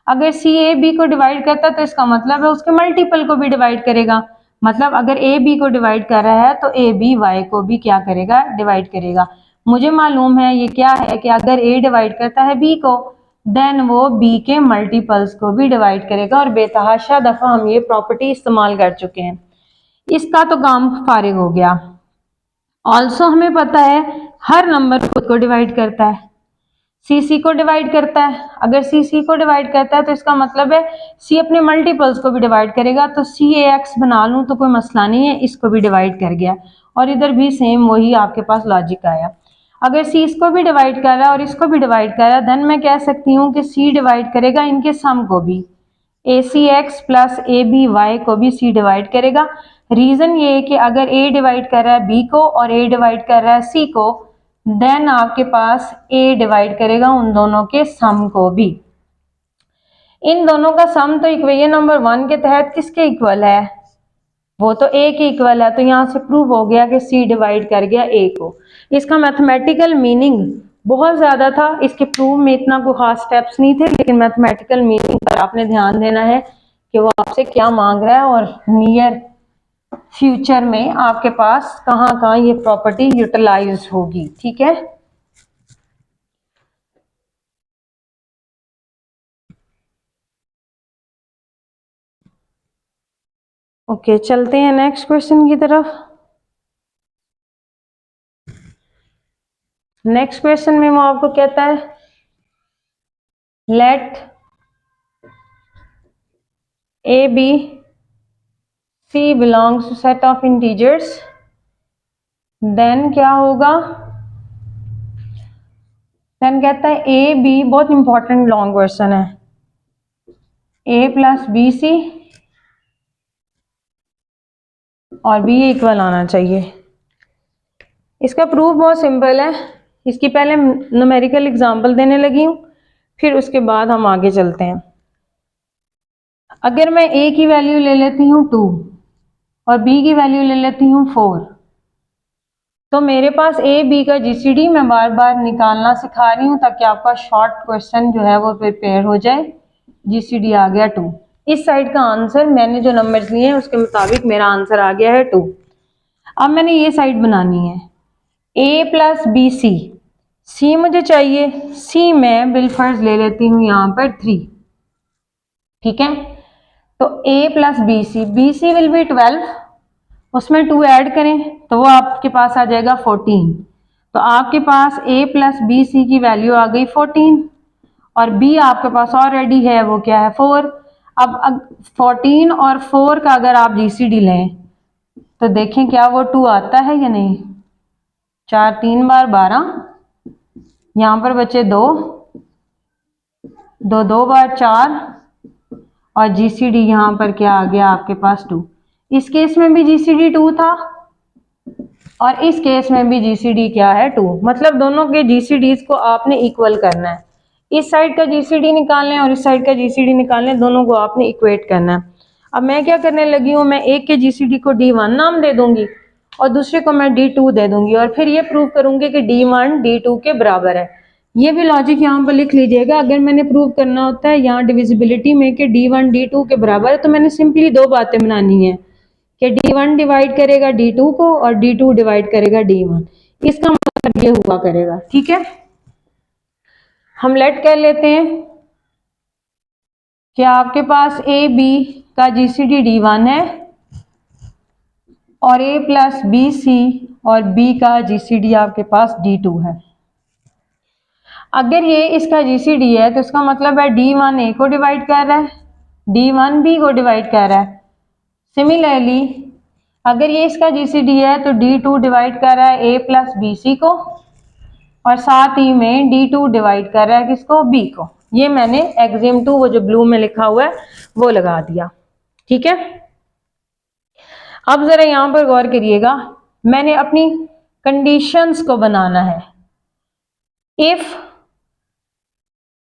अगर C AB को डिवाइड करता है तो इसका मतलब है उसके मल्टीपल को भी डिवाइड करेगा। मतलब अगर AB को डिवाइड कर रहा है तो AB Y को भी क्या करेगा, डिवाइड करेगा। मुझे मालूम है ये क्या है कि अगर A डिवाइड करता है B को, देन वो B के मल्टीपल्स को भी डिवाइड करेगा, और बेतहाशा दफा हम ये प्रॉपर्टी इस्तेमाल कर चुके हैं। इसका तो काम फारिग हो गया। ऑल्सो हमें पता है हर नंबर खुद को डिवाइड करता है, C को डिवाइड करता है। अगर C को डिवाइड करता है तो इसका मतलब है C अपने मल्टीपल्स को भी डिवाइड करेगा। तो CAX बना लूं तो कोई मसला नहीं है, इसको भी डिवाइड कर गया, और इधर भी सेम वही आपके पास लॉजिक आया। अगर सी इसको भी डिवाइड कर रहा है और इसको भी डिवाइड कर रहा है, देन मैं कह सकती हूँ कि सी डिवाइड करेगा इनके सम को भी, a c x plus a b y को भी सी डिवाइड करेगा। रीजन ये है कि अगर ए डिवाइड कर रहा है बी को और ए डिवाइड कर रहा है सी को, देन आपके पास ए डिवाइड करेगा उन दोनों के सम को भी। इन दोनों का सम तो इक्वेशन नंबर 1 के तहत किसके इक्वल है, वो तो ए के इक्वल है, तो यहां से प्रूव हो गया कि सी डिवाइड कर गया ए को। इसका मैथमेटिकल मीनिंग बहुत ज्यादा था, इसके प्रूव में इतना कोई खास स्टेप्स नहीं थे, लेकिन मैथमेटिकल मीनिंग पर आपने ध्यान देना है कि वो आपसे क्या मांग रहा है और नियर फ्यूचर में आपके पास कहाँ कहाँ ये प्रॉपर्टी यूटिलाइज होगी। ठीक है, ओके चलते हैं नेक्स्ट क्वेश्चन की तरफ। नेक्स्ट क्वेश्चन में वो आपको कहता है let A B C belongs to set of integers, then क्या होगा, देन कहता है ए बी, बहुत इंपॉर्टेंट लॉन्ग क्वेश्चन है, ए प्लस बी सी और बी इक्वल आना चाहिए। इसका प्रूफ बहुत सिंपल है, इसकी पहले न्यूमेरिकल एग्जांपल देने लगी हूँ, फिर उसके बाद हम आगे चलते हैं। अगर मैं ए की वैल्यू ले लेती हूँ 2 और बी की वैल्यू ले लेती हूँ 4, तो मेरे पास ए बी का जीसीडी मैं बार बार निकालना सिखा रही हूँ ताकि आपका शॉर्ट क्वेश्चन जो है वो प्रिपेयर हो जाए। जीसीडी आ गया 2, इस साइड का आंसर मैंने जो नंबर्स लिए हैं उसके मुताबिक मेरा आंसर आ गया है 2। अब मैंने ये साइड बनानी है ए प्लस बी सी, सी मुझे चाहिए, सी मैं बिलफर्ज ले लेती हूँ यहाँ पर 3। ठीक है, तो a plus B c, b c will be 12, उसमें 2 ऐड करें तो वो आपके पास आ जाएगा 14। तो आपके पास ए प्लस बी सी की वैल्यू आ गई 14 और बी आपके पास ऑलरेडी है, वो क्या है 4। अब 14 और 4 का अगर आप जीसीडी लें तो देखें क्या वो 2 आता है या नहीं। 4 3 बार 12, यहाँ पर बचे 2, 2 2 बार 4 और जीसीडी यहाँ पर क्या आ गया आपके पास 2। इस केस में भी जीसीडी 2 था और इस केस में भी जीसीडी क्या है 2, मतलब दोनों के जीसीडीज को आपने इक्वल करना है। इस साइड का जीसीडी निकालना है और इस साइड का जीसीडी निकालना है, दोनों को आपने इक्वेट करना है। अब मैं क्या करने लगी हूँ, मैं एक के जीसीडी को D1 नाम दे दूंगी और दूसरे को मैं D2 दे दूंगी और फिर ये प्रूव करूंगी कि D1 D2 के बराबर है। ये भी लॉजिक यहाँ पर लिख लीजिएगा। अगर मैंने प्रूव करना होता है यहाँ डिविजिबिलिटी में कि D1 D2 के बराबर है, तो मैंने सिंपली 2 बातें बनानी है कि D1 डिवाइड करेगा D2 को और D2 डिवाइड करेगा D1, इसका मतलब ये हुआ करेगा। ठीक है, हम लेट कर लेते हैं कि आपके पास ए बी का जीसीडी D1 है और ए प्लस बी सी और बी का जीसीडी आपके पास D2 है। अगर ये इसका जीसीडी है तो इसका मतलब है D1 ए को डिवाइड कर रहा है, D1 बी को डिवाइड कर रहा है। सिमिलरली अगर ये इसका जीसीडी है तो D2 डिवाइड कर रहा है ए प्लस बी सी को और साथ ही में D2 डिवाइड कर रहा है किसको, बी को। ये मैंने एग्जाम 2 वो जो ब्लू में लिखा हुआ है वो लगा दिया। ठीक है, अब जरा यहां पर गौर करिएगा, मैंने अपनी कंडीशंस को बनाना है। इफ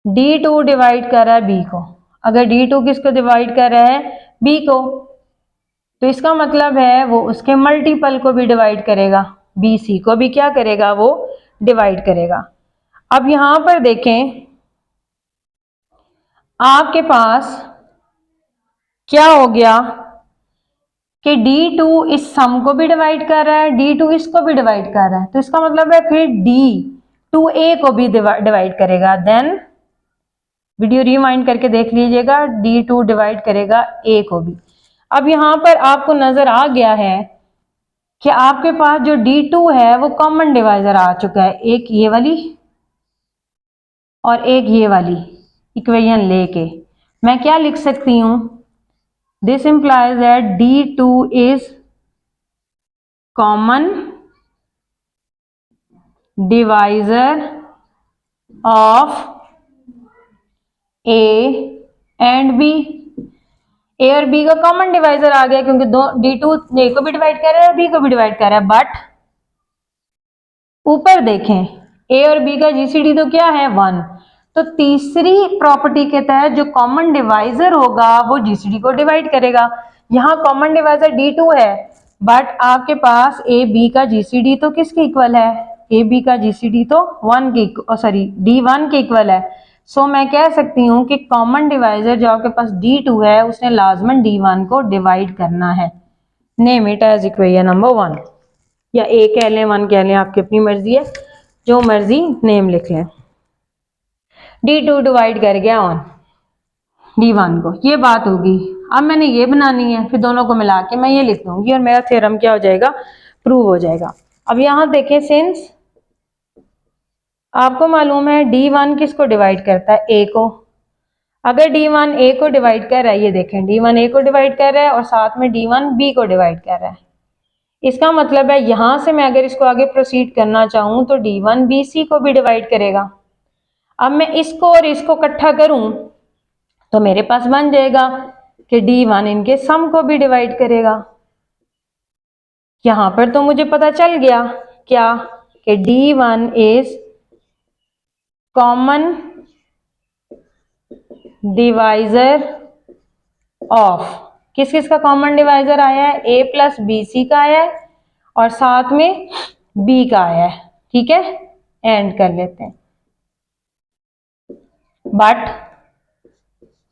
D2 डिवाइड कर रहा है बी को, अगर D2 किसको डिवाइड कर रहा है, बी को, तो इसका मतलब है वो उसके मल्टीपल को भी डिवाइड करेगा, बी सी को भी क्या करेगा, वो डिवाइड करेगा। अब यहां पर देखें आपके पास क्या हो गया कि D2 इस सम को भी डिवाइड कर रहा है, D2 इसको भी डिवाइड कर रहा है, तो इसका मतलब है फिर D2A को भी डिवाइड करेगा। देन वीडियो रिवाइंड करके देख लीजिएगा, D2 डिवाइड करेगा A को भी। अब यहां पर आपको नजर आ गया है कि आपके पास जो D2 है वो कॉमन डिवाइजर आ चुका है, एक ये वाली और एक ये वाली इक्वेशन लेके मैं क्या लिख सकती हूं, this implies that D2 is common divisor of A and b. A और बी का कॉमन डिवाइजर आ गया क्योंकि दो D2 ए को भी डिवाइड कर रहा है और बी को भी डिवाइड कर रहा है। बट ऊपर देखें, ए और बी का जीसीडी तो क्या है 1, तो तीसरी प्रॉपर्टी के तहत जो कॉमन डिवाइजर होगा वो जीसीडी को डिवाइड करेगा। यहाँ कॉमन डिवाइजर D2 है, बट आपके पास ए बी का जीसीडी तो किसके इक्वल है, ए बी का जीसीडी तो 1 के सॉरी D1 के इक्वल है। सो मैं कह सकती हूँ कि कॉमन डिवाइजर जो आपके पास D2 है उसने लाजमन D1 को डिवाइड करना है। Name it as equation number 1, या ए कह लें 1 कह लें, आपकी अपनी मर्जी है, जो मर्जी नेम लिख लें। D2 डिवाइड कर गया ऑन D1 को, ये बात होगी। अब मैंने ये बनानी है, फिर दोनों को मिला के मैं ये लिख दूंगी और मेरा थ्योरम क्या हो जाएगा, प्रूव हो जाएगा। अब यहां देखें, सिंस आपको मालूम है D1 किसको डिवाइड करता है, ए को। अगर D1 ए को डिवाइड कर रहा है, ये देखें D1 ए को डिवाइड कर रहा है और साथ में D1 बी को डिवाइड कर रहा है, इसका मतलब है यहां से मैं अगर इसको आगे प्रोसीड करना चाहूं तो D1 बी सी को भी डिवाइड करेगा। अब मैं इसको और इसको इकट्ठा करूं तो मेरे पास बन जाएगा कि D1 इनके सम को भी डिवाइड करेगा। यहां पर तो मुझे पता चल गया क्या कि D1 is common divisor of, किस किस का कॉमन डिवाइजर आया है, ए प्लस बी सी का आया है और साथ में बी का आया है। ठीक है, एंड कर लेते हैं। बट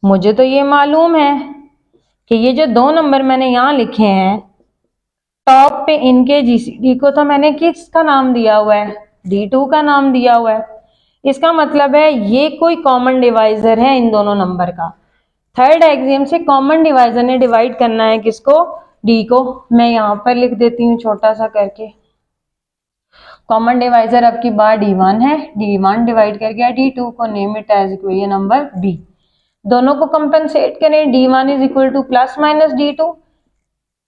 मुझे तो ये मालूम है कि ये जो 2 नंबर मैंने यहां लिखे हैं टॉप पे, इनके जीसीडी को तो मैंने किसका नाम दिया हुआ है, D2 का नाम दिया हुआ है। इसका मतलब है ये कोई कॉमन डिवाइजर है इन दोनों नंबर का। थर्ड एक्सियम से कॉमन डिवाइजर ने डिवाइड करना है किसको, D को। मैं यहां पर लिख देती हूँ छोटा सा करके, कॉमन डिवाइजर अब की बार D1 है, D1 डिवाइड कर गया D2 को, name it as equation number B। दोनों को कंपेंसेट करें, D1 is equal to plus minus D2।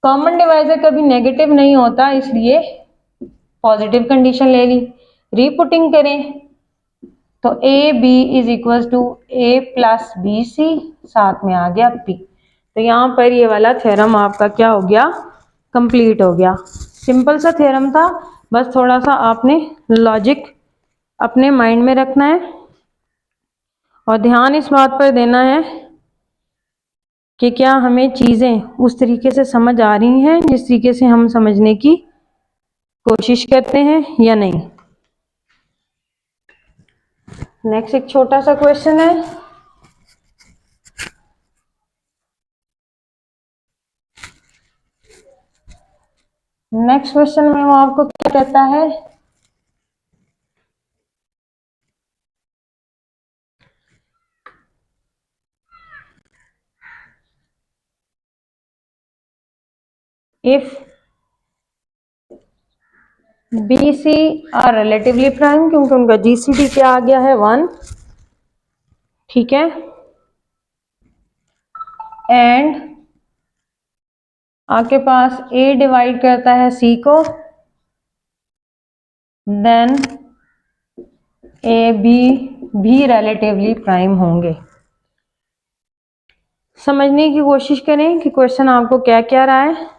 Common divisor कभी नेगेटिव नहीं होता, इसलिए पॉजिटिव कंडीशन ले ली। रीपुटिंग करें तो A B is equal to A plus B C, साथ में आ गया पी। तो यहाँ पर ये वाला थ्योरम आपका क्या हो गया, कंप्लीट हो गया। सिंपल सा थ्योरम था, बस थोड़ा सा आपने लॉजिक अपने माइंड में रखना है और ध्यान इस बात पर देना है कि क्या हमें चीज़ें उस तरीके से समझ आ रही हैं जिस तरीके से हम समझने की कोशिश करते हैं या नहीं। नेक्स्ट एक छोटा सा क्वेश्चन है, नेक्स्ट क्वेश्चन में वो आपको क्या कहता है, if B C are relatively prime, क्योंकि उनका जीसीडी क्या आ गया है 1, ठीक है, एंड आपके पास ए डिवाइड करता है सी को, देन ए बी भी रिलेटिवली प्राइम होंगे। समझने की कोशिश करें कि क्वेश्चन आपको क्या कह रहा है।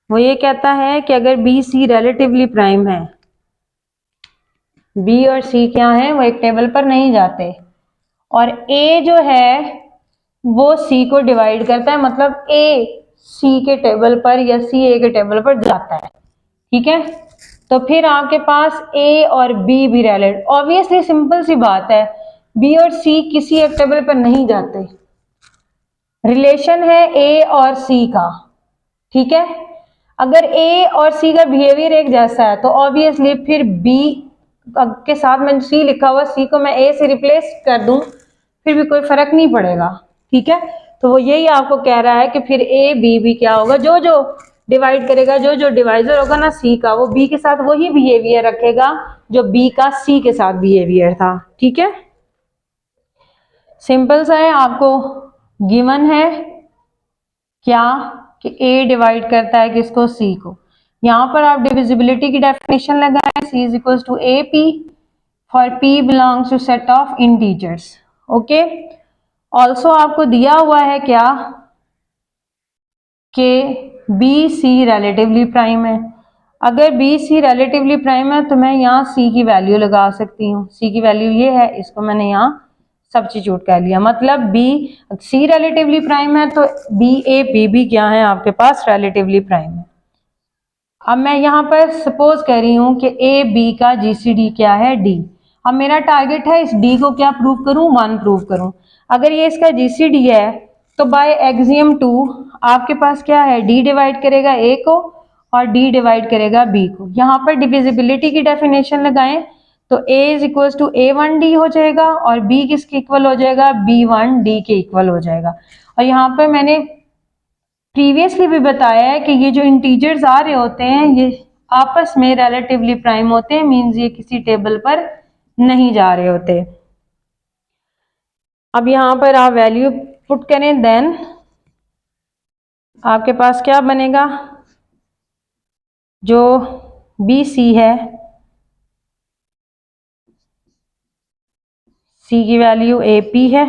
वो ये कहता है कि अगर बी सी रिलेटिवली प्राइम है, बी और सी क्या है, वो एक टेबल पर नहीं जाते, और ए जो है वो सी को डिवाइड करता है, मतलब ए सी के टेबल पर या सी ए के टेबल पर जाता है। ठीक है, तो फिर आपके पास ए और बी भी रिलेटेड, ऑब्वियसली सिंपल सी बात है, बी और सी किसी एक टेबल पर नहीं जाते, रिलेशन है ए और सी का। ठीक है, अगर ए और सी का बिहेवियर एक जैसा है तो ऑब्वियसली फिर बी के साथ में सी लिखा हुआ, सी को मैं ए से रिप्लेस कर दूं फिर भी कोई फर्क नहीं पड़ेगा। ठीक है, तो वो यही आपको कह रहा है कि फिर ए बी भी क्या होगा, जो जो डिवाइड करेगा, जो जो डिवाइजर होगा ना सी का, वो बी के साथ वही बिहेवियर रखेगा जो बी का सी के साथ बिहेवियर था। ठीक है, सिंपल सा है, आपको गिवन है क्या कि ए डिवाइड करता है किसको, सी को। यहाँ पर आप डिविजिबिलिटी की डेफिनेशन लगाएं, C is equal to A P for P belongs to set of integers. Okay, also आपको दिया हुआ है क्या कि बी सी रिलेटिवली प्राइम है। अगर बी सी रिलेटिवली प्राइम है तो मैं यहाँ सी की वैल्यू लगा सकती हूँ। सी की वैल्यू ये है, इसको मैंने यहाँ सब्स्टिट्यूट कर लिया, मतलब बी सी रिलेटिवली प्राइम है तो बी ए बी भी क्या है आपके पास रिलेटिवली प्राइम है। अब मैं यहाँ पर सपोज कर रही हूँ कि ए बी का जीसीडी क्या है डी। अब मेरा टारगेट है इस डी को क्या प्रूव करूँ, 1 प्रूव करूँ। अगर ये इसका जीसीडी है तो बाय एक्सियम 2 आपके पास क्या है, डी डिवाइड करेगा ए को और डी डिवाइड करेगा बी को। यहाँ पर डिविजिबिलिटी की डेफिनेशन लगाएं तो a is equal to A1D हो जाएगा और b किसके इक्वल हो जाएगा, B1D के इक्वल हो जाएगा। और यहाँ पर मैंने प्रीवियसली भी बताया है कि ये जो इंटीजर्स आ रहे होते हैं ये आपस में रिलेटिवली प्राइम होते हैं, मींस ये किसी टेबल पर नहीं जा रहे होते। अब यहाँ पर आप वैल्यू पुट करें, देन आपके पास क्या बनेगा, जो बी सी है, सी की वैल्यू ए पी है,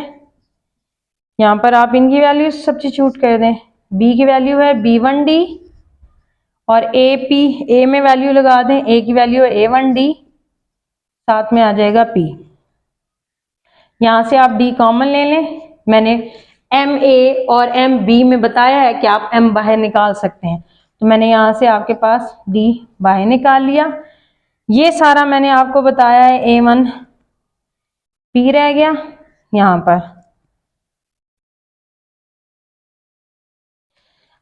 यहाँ पर आप इनकी वैल्यू सब्स्टिट्यूट कर दें। बी की वैल्यू है B1D और ए पी, ए में वैल्यू लगा दें, ए की वैल्यू है A1D, साथ में आ जाएगा P। यहाँ से आप D कॉमन ले लें। मैंने एम ए और एम बी में बताया है कि आप M बाहर निकाल सकते हैं, तो मैंने यहाँ से आपके पास D बाहर निकाल लिया। ये सारा मैंने आपको बताया है, A1 P रह गया यहाँ पर।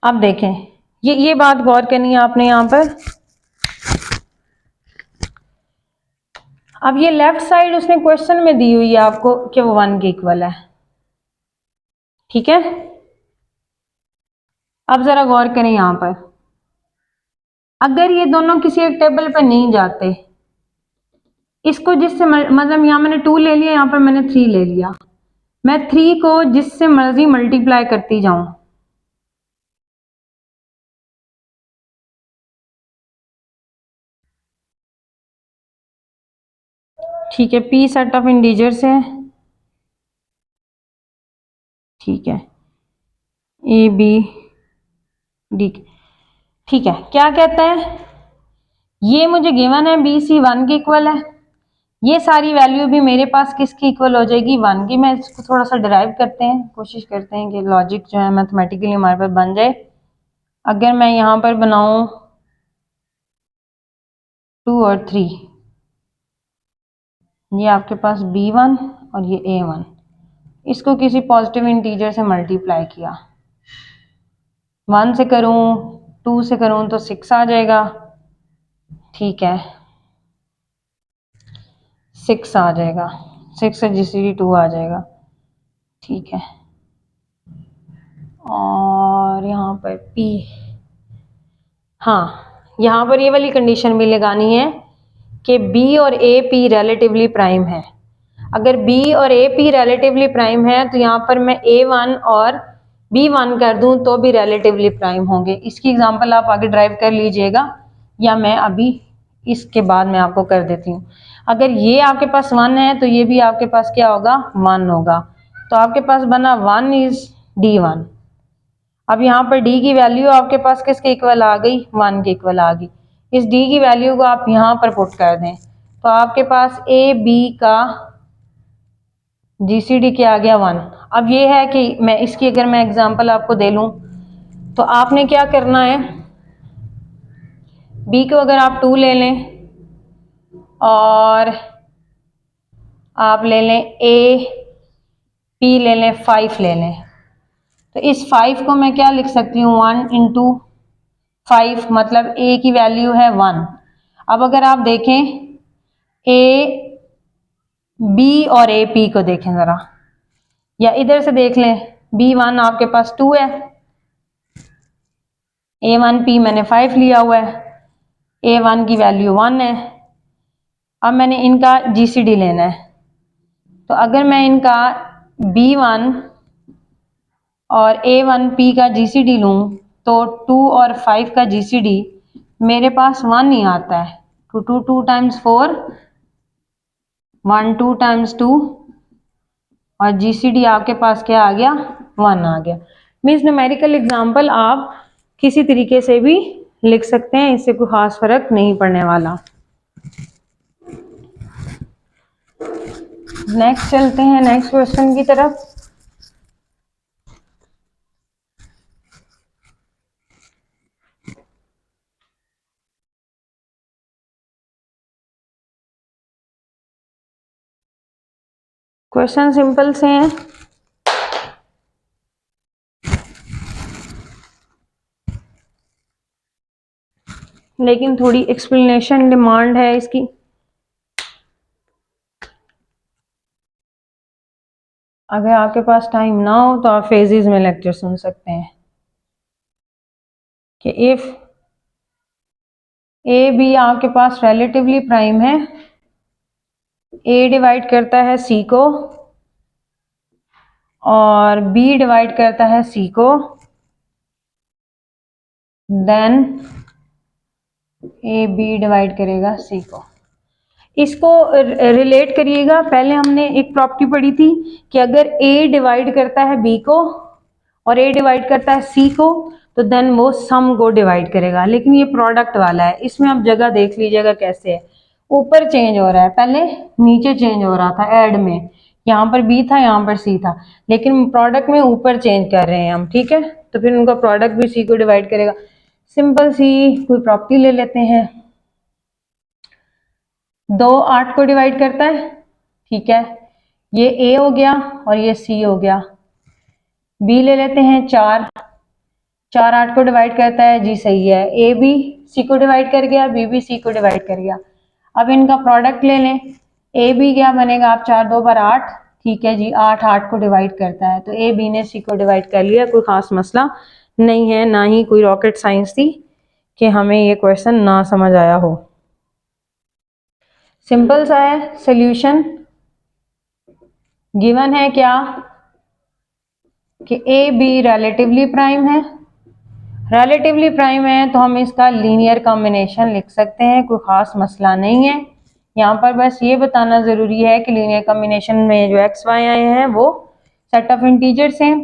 अब देखें, ये बात गौर करनी है आपने यहाँ पर। अब ये लेफ्ट साइड उसने क्वेश्चन में दी हुई है आपको कि वो 1 के इक्वल है, ठीक है। अब जरा गौर करें यहाँ पर, अगर ये दोनों किसी एक टेबल पर नहीं जाते, इसको जिससे मतलब यहाँ मैंने 2 ले लिया, यहाँ पर मैंने 3 ले लिया, मैं 3 को जिससे मर्जी मल्टीप्लाई करती जाऊं, ठीक है। P सेट ऑफ इंटीजर्स है, ठीक है, ए बी डी, ठीक है। क्या कहता है, ये मुझे गिवन है बी सी 1 के इक्वल है, ये सारी वैल्यू भी मेरे पास किसकी इक्वल हो जाएगी, 1 की। मैं इसको थोड़ा सा डिराइव करते हैं, कोशिश करते हैं कि लॉजिक जो है मैथमेटिकली हमारे पास बन जाए। अगर मैं यहाँ पर बनाऊं 2 और 3, ये आपके पास B1 और ये A1, इसको किसी पॉजिटिव इंटीजर से मल्टीप्लाई किया, 1 से करूं 2 से करूं तो 6 आ जाएगा, ठीक है, 6 आ जाएगा, 6 से GCD 2 आ जाएगा, ठीक है। और यहाँ पर P, हाँ, यहाँ पर ये वाली कंडीशन भी लगानी है कि B और AP रिलेटिवली प्राइम है। अगर B और AP रिलेटिवली प्राइम है तो यहाँ पर मैं A1 और B1 कर दूं तो भी रिलेटिवली प्राइम होंगे। इसकी एग्जांपल आप आगे ड्राइव कर लीजिएगा, या मैं अभी इसके बाद मैं आपको कर देती हूँ। अगर ये आपके पास 1 है तो ये भी आपके पास क्या होगा, 1 होगा, तो आपके पास बना 1 इज D1। अब यहाँ पर D की वैल्यू आपके पास किसके इक्वल आ गई, 1 के इक्वल आ गई। इस D की वैल्यू को आप यहाँ पर पुट कर दें तो आपके पास AB का GCD क्या आ गया, 1। अब ये है कि मैं इसकी अगर मैं एग्जांपल आपको दे लूं तो आपने क्या करना है, B को अगर आप 2 ले लें और आप ले लें AP ले लें 5 ले लें, तो इस 5 को मैं क्या लिख सकती हूँ, 1 इंटू 5, मतलब A की वैल्यू है 1। अब अगर आप देखें B और AP को देखें जरा, या इधर से देख लें, B1 आपके पास 2 है, A1P मैंने 5 लिया हुआ है, A1 की वैल्यू 1 है। अब मैंने इनका GCD लेना है, तो अगर मैं इनका B1 और A1P का GCD लूं तो 2 और 5 का GCD मेरे पास 1 ही आता है, 2 टाइम्स 4, 1 2 टाइम्स 2, और जीसीडी आपके पास क्या आ गया, 1 आ गया। मीन्स न्यूमेरिकल एग्जाम्पल आप किसी तरीके से भी लिख सकते हैं, इससे कोई खास फर्क नहीं पड़ने वाला। नेक्स्ट चलते हैं नेक्स्ट क्वेश्चन की तरफ। क्वेश्चन सिंपल से हैं, लेकिन थोड़ी एक्सप्लेनेशन डिमांड है इसकी। अगर आपके पास टाइम ना हो तो आप फेजेस में लेक्चर सुन सकते हैं कि इफ ए बी आपके पास रिलेटिवली प्राइम है, ए डिवाइड करता है सी को और बी डिवाइड करता है सी को, देन ए बी डिवाइड करेगा सी को। इसको रिलेट करिएगा। पहले हमने एक प्रॉपर्टी पढ़ी थी कि अगर ए डिवाइड करता है बी को और ए डिवाइड करता है सी को तो देन वो सम को डिवाइड करेगा, लेकिन ये प्रोडक्ट वाला है, इसमें आप जगह देख लीजिएगा कैसे है, ऊपर चेंज हो रहा है, पहले नीचे चेंज हो रहा था ऐड में, यहाँ पर बी था यहाँ पर सी था, लेकिन प्रोडक्ट में ऊपर चेंज कर रहे हैं हम, ठीक है, तो फिर उनका प्रोडक्ट भी सी को डिवाइड करेगा। सिंपल सी कोई प्रॉपर्टी ले लेते हैं, 2 8 को डिवाइड करता है, ठीक है, ये ए हो गया और ये सी हो गया। बी ले लेते हैं 4 8 को डिवाइड करता है, जी सही है, ए बी सी को डिवाइड कर गया, बी भी सी को डिवाइड कर गया। अब इनका प्रोडक्ट ले लें, ए बी क्या बनेगा, आप 4 2 पर 8, ठीक है जी, 8 8 को डिवाइड करता है, तो ए बी ने सी को डिवाइड कर लिया, कोई खास मसला नहीं है, ना ही कोई रॉकेट साइंस थी कि हमें ये क्वेश्चन ना समझ आया हो। सिंपल सा है, सॉल्यूशन गिवन है क्या कि ए बी रिलेटिवली प्राइम है, रिलेटिवली प्राइम है तो हम इसका लीनियर कॉम्बिनेशन लिख सकते हैं, कोई खास मसला नहीं है। यहाँ पर बस ये बताना जरूरी है कि लीनियर कॉम्बिनेशन में जो एक्स वाई आए हैं वो सेट ऑफ इंटीजर्स हैं।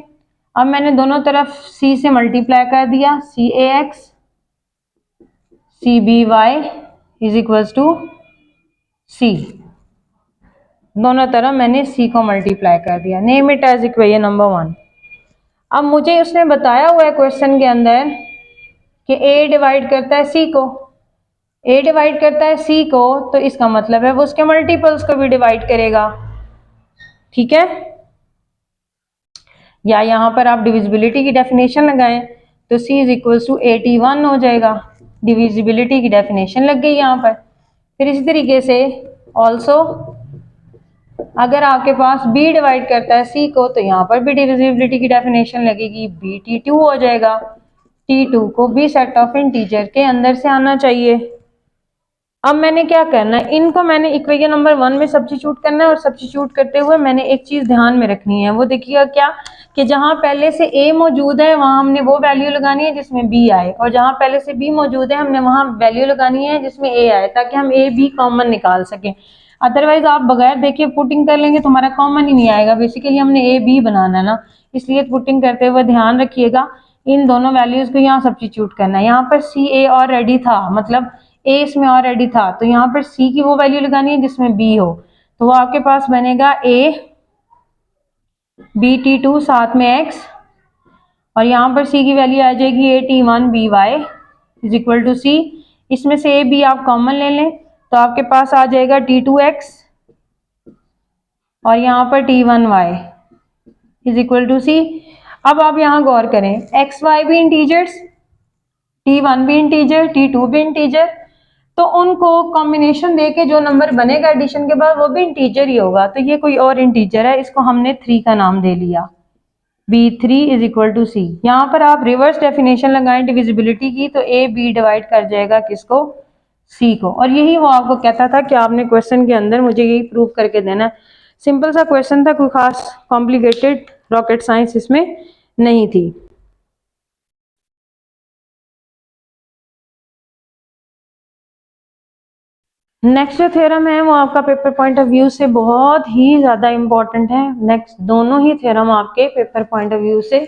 अब मैंने दोनों तरफ सी से मल्टीप्लाई कर दिया, C A X C B Y is equals to C, दोनों तरफ मैंने सी को मल्टीप्लाई कर दिया, name it as equation number 1। अब मुझे उसने बताया हुआ है क्वेश्चन के अंदर कि ए डिवाइड करता है सी को, ए डिवाइड करता है सी को, तो इसका मतलब है वो उसके मल्टीपल्स को भी डिवाइड करेगा, ठीक है, या यहां पर आप डिविजिबिलिटी की डेफिनेशन लगाएं तो सी इज इक्वल टू 81 हो जाएगा, डिविजिबिलिटी की डेफिनेशन लग गई यहां पर। फिर इसी तरीके से ऑल्सो अगर आपके पास बी डिवाइड करता है सी को तो यहाँ पर भी डिविजिबिलिटी की डेफिनेशन लगेगी, बी T2 हो जाएगा, T2 को भी सेट ऑफ इंटीजर के अंदर से आना चाहिए। अब मैंने क्या करना है, इनको मैंने इक्वेशन नंबर 1 में सब्स्टिट्यूट करना है, और सब्स्टिट्यूट करते हुए मैंने एक चीज ध्यान में रखनी है, वो देखिएगा क्या कि जहां पहले से a मौजूद है वहां हमने वो वैल्यू लगानी है जिसमें b आए, और जहां पहले से b मौजूद है हमने वहां वैल्यू लगानी है जिसमें a आए, ताकि हम a b कॉमन निकाल सकें। अदरवाइज आप बगैर देखे पुटिंग कर लेंगे तो हमारा कॉमन ही नहीं आएगा, बेसिकली हमने a b बनाना है ना, इसलिए पुटिंग करते हुए ध्यान रखिएगा इन दोनों वैल्यूज को यहाँ सब्स्टिट्यूट करना है। यहाँ पर सी ए ऑलरेडी था, मतलब ए इसमें ऑलरेडी था, तो यहाँ पर सी की वो वैल्यू लगानी है जिसमें बी हो, तो वो आपके पास बनेगा ए बी T2 साथ में एक्स, और यहाँ पर सी की वैल्यू आ जाएगी a T1 b Y is equal to c. इसमें से ए बी आप कॉमन ले लें तो आपके पास आ जाएगा T2x और यहाँ पर T1 y is equal to c. अब आप यहाँ गौर करें, एक्स वाई भी इंटीजर्स, T1 भी इंटीजर, T2 भी इंटीजर, तो उनको कॉम्बिनेशन देके जो नंबर बनेगा एडिशन के बाद वो भी इंटीजर ही होगा, तो ये कोई और इंटीजर है, इसको हमने 3 का नाम दे लिया, B3 इज इक्वल टू सी। यहाँ पर आप रिवर्स डेफिनेशन लगाएं डिविजिबिलिटी की तो ए बी डिवाइड कर जाएगा किसको, सी को, और यही वो आपको कहता था कि आपने क्वेश्चन के अंदर मुझे यही प्रूव करके देना है। सिंपल सा क्वेश्चन था, कोई खास कॉम्प्लिकेटेड रॉकेट साइंस इसमें नहीं थी। नेक्स्ट जो थ्योरम है वो आपका पेपर पॉइंट ऑफ व्यू से बहुत ही ज़्यादा इम्पोर्टेंट है। नेक्स्ट दोनों ही थ्योरम आपके पेपर पॉइंट ऑफ व्यू से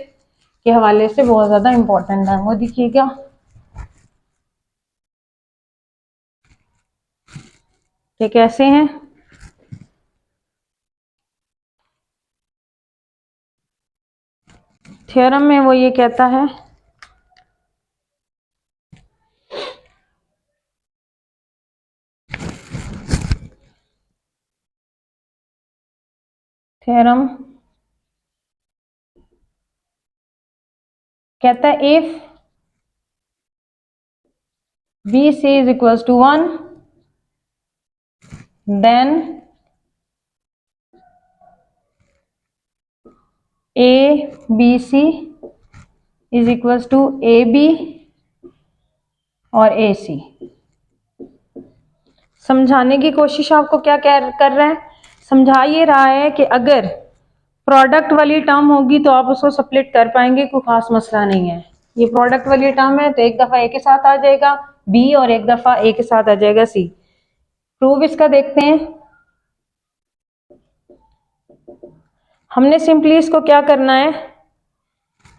के हवाले से बहुत ज़्यादा इम्पोर्टेंट है। वो देखिएगा, ये कैसे हैं। थ्योरम में वो ये कहता है थ्योरम कहता है if BC is equals to 1 then ABC is equals to AB और AC। समझाने की कोशिश आपको क्या कर रहा है, समझा ये रहा है कि अगर प्रोडक्ट वाली टर्म होगी तो आप उसको स्प्लिट कर पाएंगे, कोई खास मसला नहीं है। ये प्रोडक्ट वाली टर्म है तो एक दफा ए के साथ आ जाएगा B और एक दफा ए के साथ आ जाएगा C। प्रूफ इसका देखते हैं। हमने सिंपली इसको क्या करना है,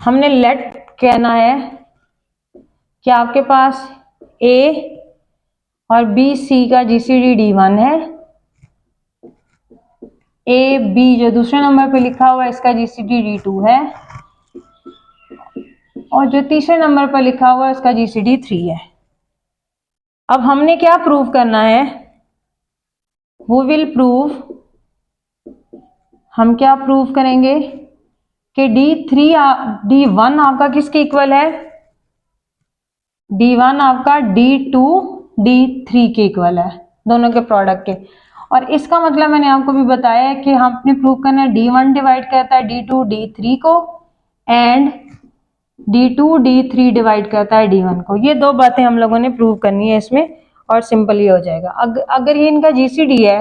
हमने लेट कहना है कि आपके पास A और BC का GCD D1 है, AB जो दूसरे नंबर पे लिखा हुआ है इसका GCD D2 है और जो तीसरे नंबर पर लिखा हुआ है इसका GCD 3 है। अब हमने क्या प्रूव करना है, वो विल प्रूव, हम क्या प्रूव करेंगे कि D1 आपका किसके इक्वल है, D1 आपका D2 D3 के इक्वल है, दोनों के प्रोडक्ट के। और इसका मतलब मैंने आपको भी बताया है कि हमने प्रूव करना है D1 डिवाइड करता है D2 D3 को एंड D2 D3 डिवाइड करता है D1 को। ये दो बातें हम लोगों ने प्रूव करनी है इसमें और सिंपल ही हो जाएगा। अगर ये इनका GCD है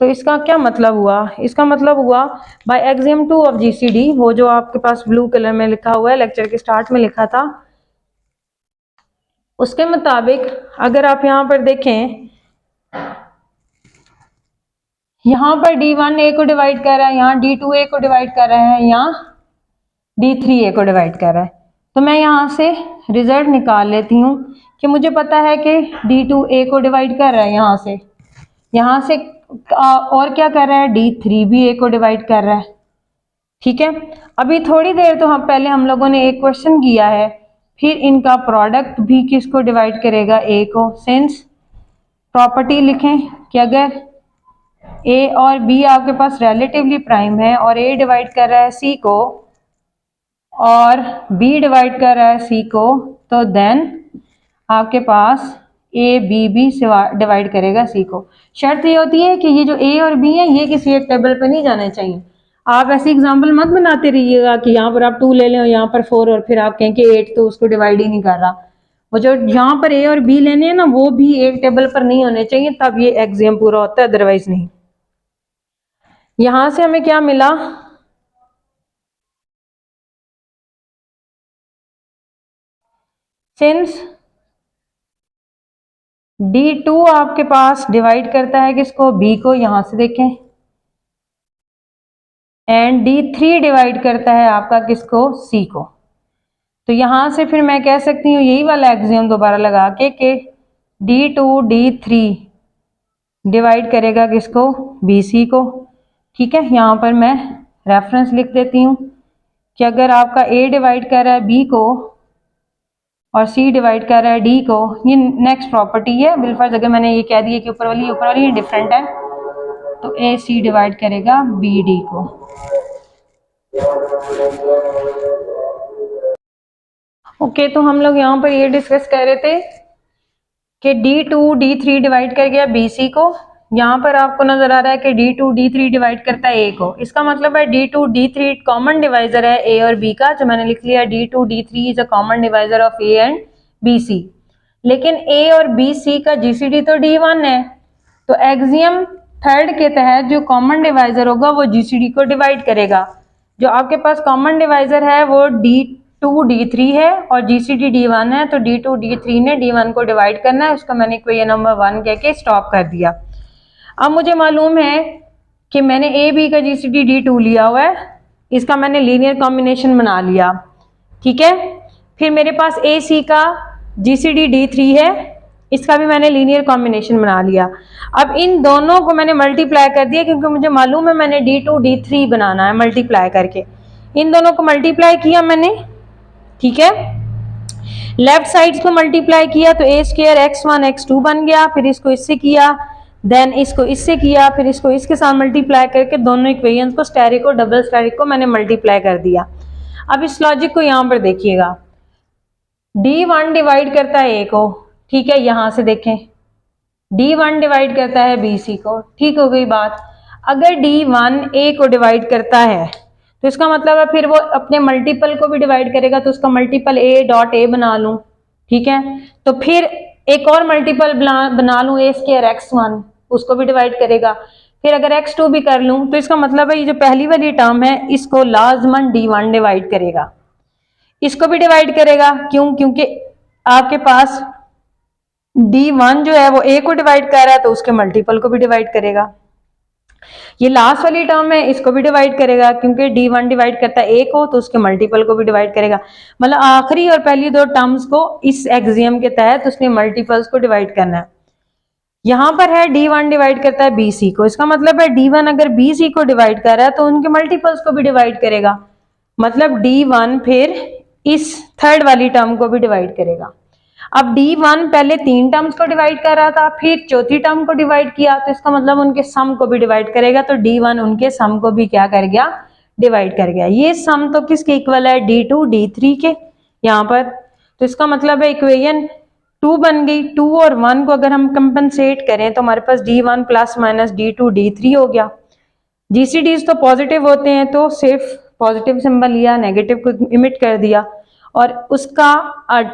तो इसका क्या मतलब हुआ, इसका मतलब हुआ बाय एक्सियम 2 ऑफ GCD, वो जो आपके पास ब्लू कलर में लिखा हुआ है, लेक्चर के स्टार्ट में लिखा था, उसके मुताबिक अगर आप यहाँ पर देखें, यहाँ पर D1 A को डिवाइड कर रहा है, यहाँ D2 A को डिवाइड कर रहा है, यहाँ D3 A को डिवाइड कर रहा है। तो मैं यहाँ से रिजल्ट निकाल लेती हूँ कि मुझे पता है कि D2 A को डिवाइड कर रहा है, यहाँ से और क्या कर रहा है, D3 भी A को डिवाइड कर रहा है। ठीक है, अभी थोड़ी देर तो हम लोगों ने एक क्वेश्चन किया है, फिर इनका प्रोडक्ट भी किसको डिवाइड करेगा, A को। सिंस प्रॉपर्टी लिखें कि अगर A और B आपके पास रिलेटिवली प्राइम है और A डिवाइड कर रहा है C को और B डिवाइड कर रहा है C को, तो देन आपके पास A B भी डिवाइड करेगा C को। शर्त ये होती है कि ये जो A और B है ये किसी एक टेबल पे नहीं जाने चाहिए। आप ऐसे एग्जाम्पल मत बनाते रहिएगा कि यहाँ पर आप 2 ले लें और यहाँ पर 4 और फिर आप कहें कि 8 तो उसको डिवाइड ही नहीं कर रहा। वो जो यहाँ पर A और B लेने हैं ना, वो भी एक टेबल पर नहीं होने चाहिए, तब ये एक्सियम पूरा होता है, अदरवाइज नहीं। यहां से हमें क्या मिला, सिंस D2 आपके पास डिवाइड करता है किसको, B को, यहां से देखें, एंड D3 डिवाइड करता है आपका किसको, C को। तो यहां से फिर मैं कह सकती हूँ यही वाला एक्सियम दोबारा लगा के कि D2 D3 डिवाइड करेगा किसको, BC को। ठीक है, यहाँ पर मैं रेफरेंस लिख देती हूँ कि अगर आपका A डिवाइड कर रहा है B को और C डिवाइड कर रहा है D को, ये नेक्स्ट प्रॉपर्टी है। बिलफर्ज अगर मैंने ये कह दिया कि ऊपर वाली डिफरेंट है, तो AC डिवाइड करेगा BD को। ओके, तो हम लोग यहाँ पर ये डिस्कस कर रहे थे कि D2 D3 डिवाइड कर गया BC को। यहाँ पर आपको नजर आ रहा है कि D2 D3 डिवाइड करता है A को। इसका मतलब है D2 D3 कॉमन डिवाइजर है A और B का, जो मैंने लिख लिया D2 D3 is a common divisor of A and BC। लेकिन A और BC का GCD तो D1 है, तो एक्सियम थर्ड के तहत जो कॉमन डिवाइजर होगा वो GCD को डिवाइड करेगा। जो आपके पास कॉमन डिवाइजर है वो D2D3 है और GCD D1 है, तो D2D3 ने D1 को डिवाइड करना है, उसको मैंने इक्वेशन नंबर 1 कह के स्टॉप कर दिया। अब मुझे मालूम है कि मैंने ए बी का GCD D2 लिया हुआ है, इसका मैंने लीनियर कॉम्बिनेशन बना लिया, ठीक है। फिर मेरे पास ए सी का GCD D3 है, इसका भी मैंने लीनियर कॉम्बिनेशन बना लिया। अब इन दोनों को मैंने मल्टीप्लाई कर दिया, क्योंकि मुझे मालूम है मैंने D2D3 बनाना है मल्टीप्लाई करके। इन दोनों को मल्टीप्लाई किया मैंने, ठीक है। लेफ्ट साइड्स को मल्टीप्लाई किया तो ए स्क्वायर x1 x2 बन गया, फिर इसको इससे किया, देन इसको इससे किया, फिर इसको इसके साथ मल्टीप्लाई करके दोनों इक्वेशंस को स्टेरिक और डबल स्टेरिक को मैंने मल्टीप्लाई कर दिया। अब इस लॉजिक को यहां पर देखिएगा, D1 डिवाइड करता है ए को, ठीक है, यहां से देखें D1 डिवाइड करता है BC को, ठीक हो गई बात। अगर D1 A को डिवाइड करता है तो इसका मतलब है फिर वो अपने मल्टीपल को भी डिवाइड करेगा, तो उसका मल्टीपल A.A बना लूं, ठीक है। तो फिर एक और मल्टीपल बना लूं A स्क्वायर x1, उसको भी डिवाइड करेगा। फिर अगर x2 भी कर लूं तो इसका मतलब है ये जो पहली वाली टर्म है इसको लाजमन D1 डिवाइड करेगा, इसको भी डिवाइड करेगा। क्यों? क्योंकि आपके पास D1 जो है वो A को डिवाइड कर रहा है, तो उसके मल्टीपल को भी डिवाइड करेगा। ये लास्ट वाली टर्म है, इसको भी डिवाइड करेगा, क्योंकि D1 डिवाइड करता है A को, तो उसके मल्टीपल को भी डिवाइड करेगा। मतलब आखिरी और पहली दो टर्म्स को इस एक्सियम के तहत उसने मल्टीपल्स को डिवाइड करना है। यहां पर है D1 डिवाइड करता है BC को, इसका मतलब है D1 अगर BC को डिवाइड कर रहा है तो उनके मल्टीपल्स को भी डिवाइड करेगा। मतलब D1 फिर इस थर्ड वाली टर्म को भी डिवाइड करेगा। अब D1 पहले 3 टर्म्स को डिवाइड कर रहा था, फिर चौथी टर्म को डिवाइड किया, तो इसका मतलब उनके सम को भी डिवाइड करेगा, तो D1 उनके सम को भी क्या कर गया, डिवाइड कर गया। ये सम तो किसके इक्वल है, D2 D3 के यहाँ पर। तो इसका मतलब है इक्वेशन 2 बन गई। 2 और 1 को अगर हम कंपनसेट करें तो हमारे पास D1 plus minus D2 D3 हो गया। GCDs तो पॉजिटिव होते हैं, तो सिर्फ पॉजिटिव सिंबल लिया, नेगेटिव को इमिट कर दिया और उसका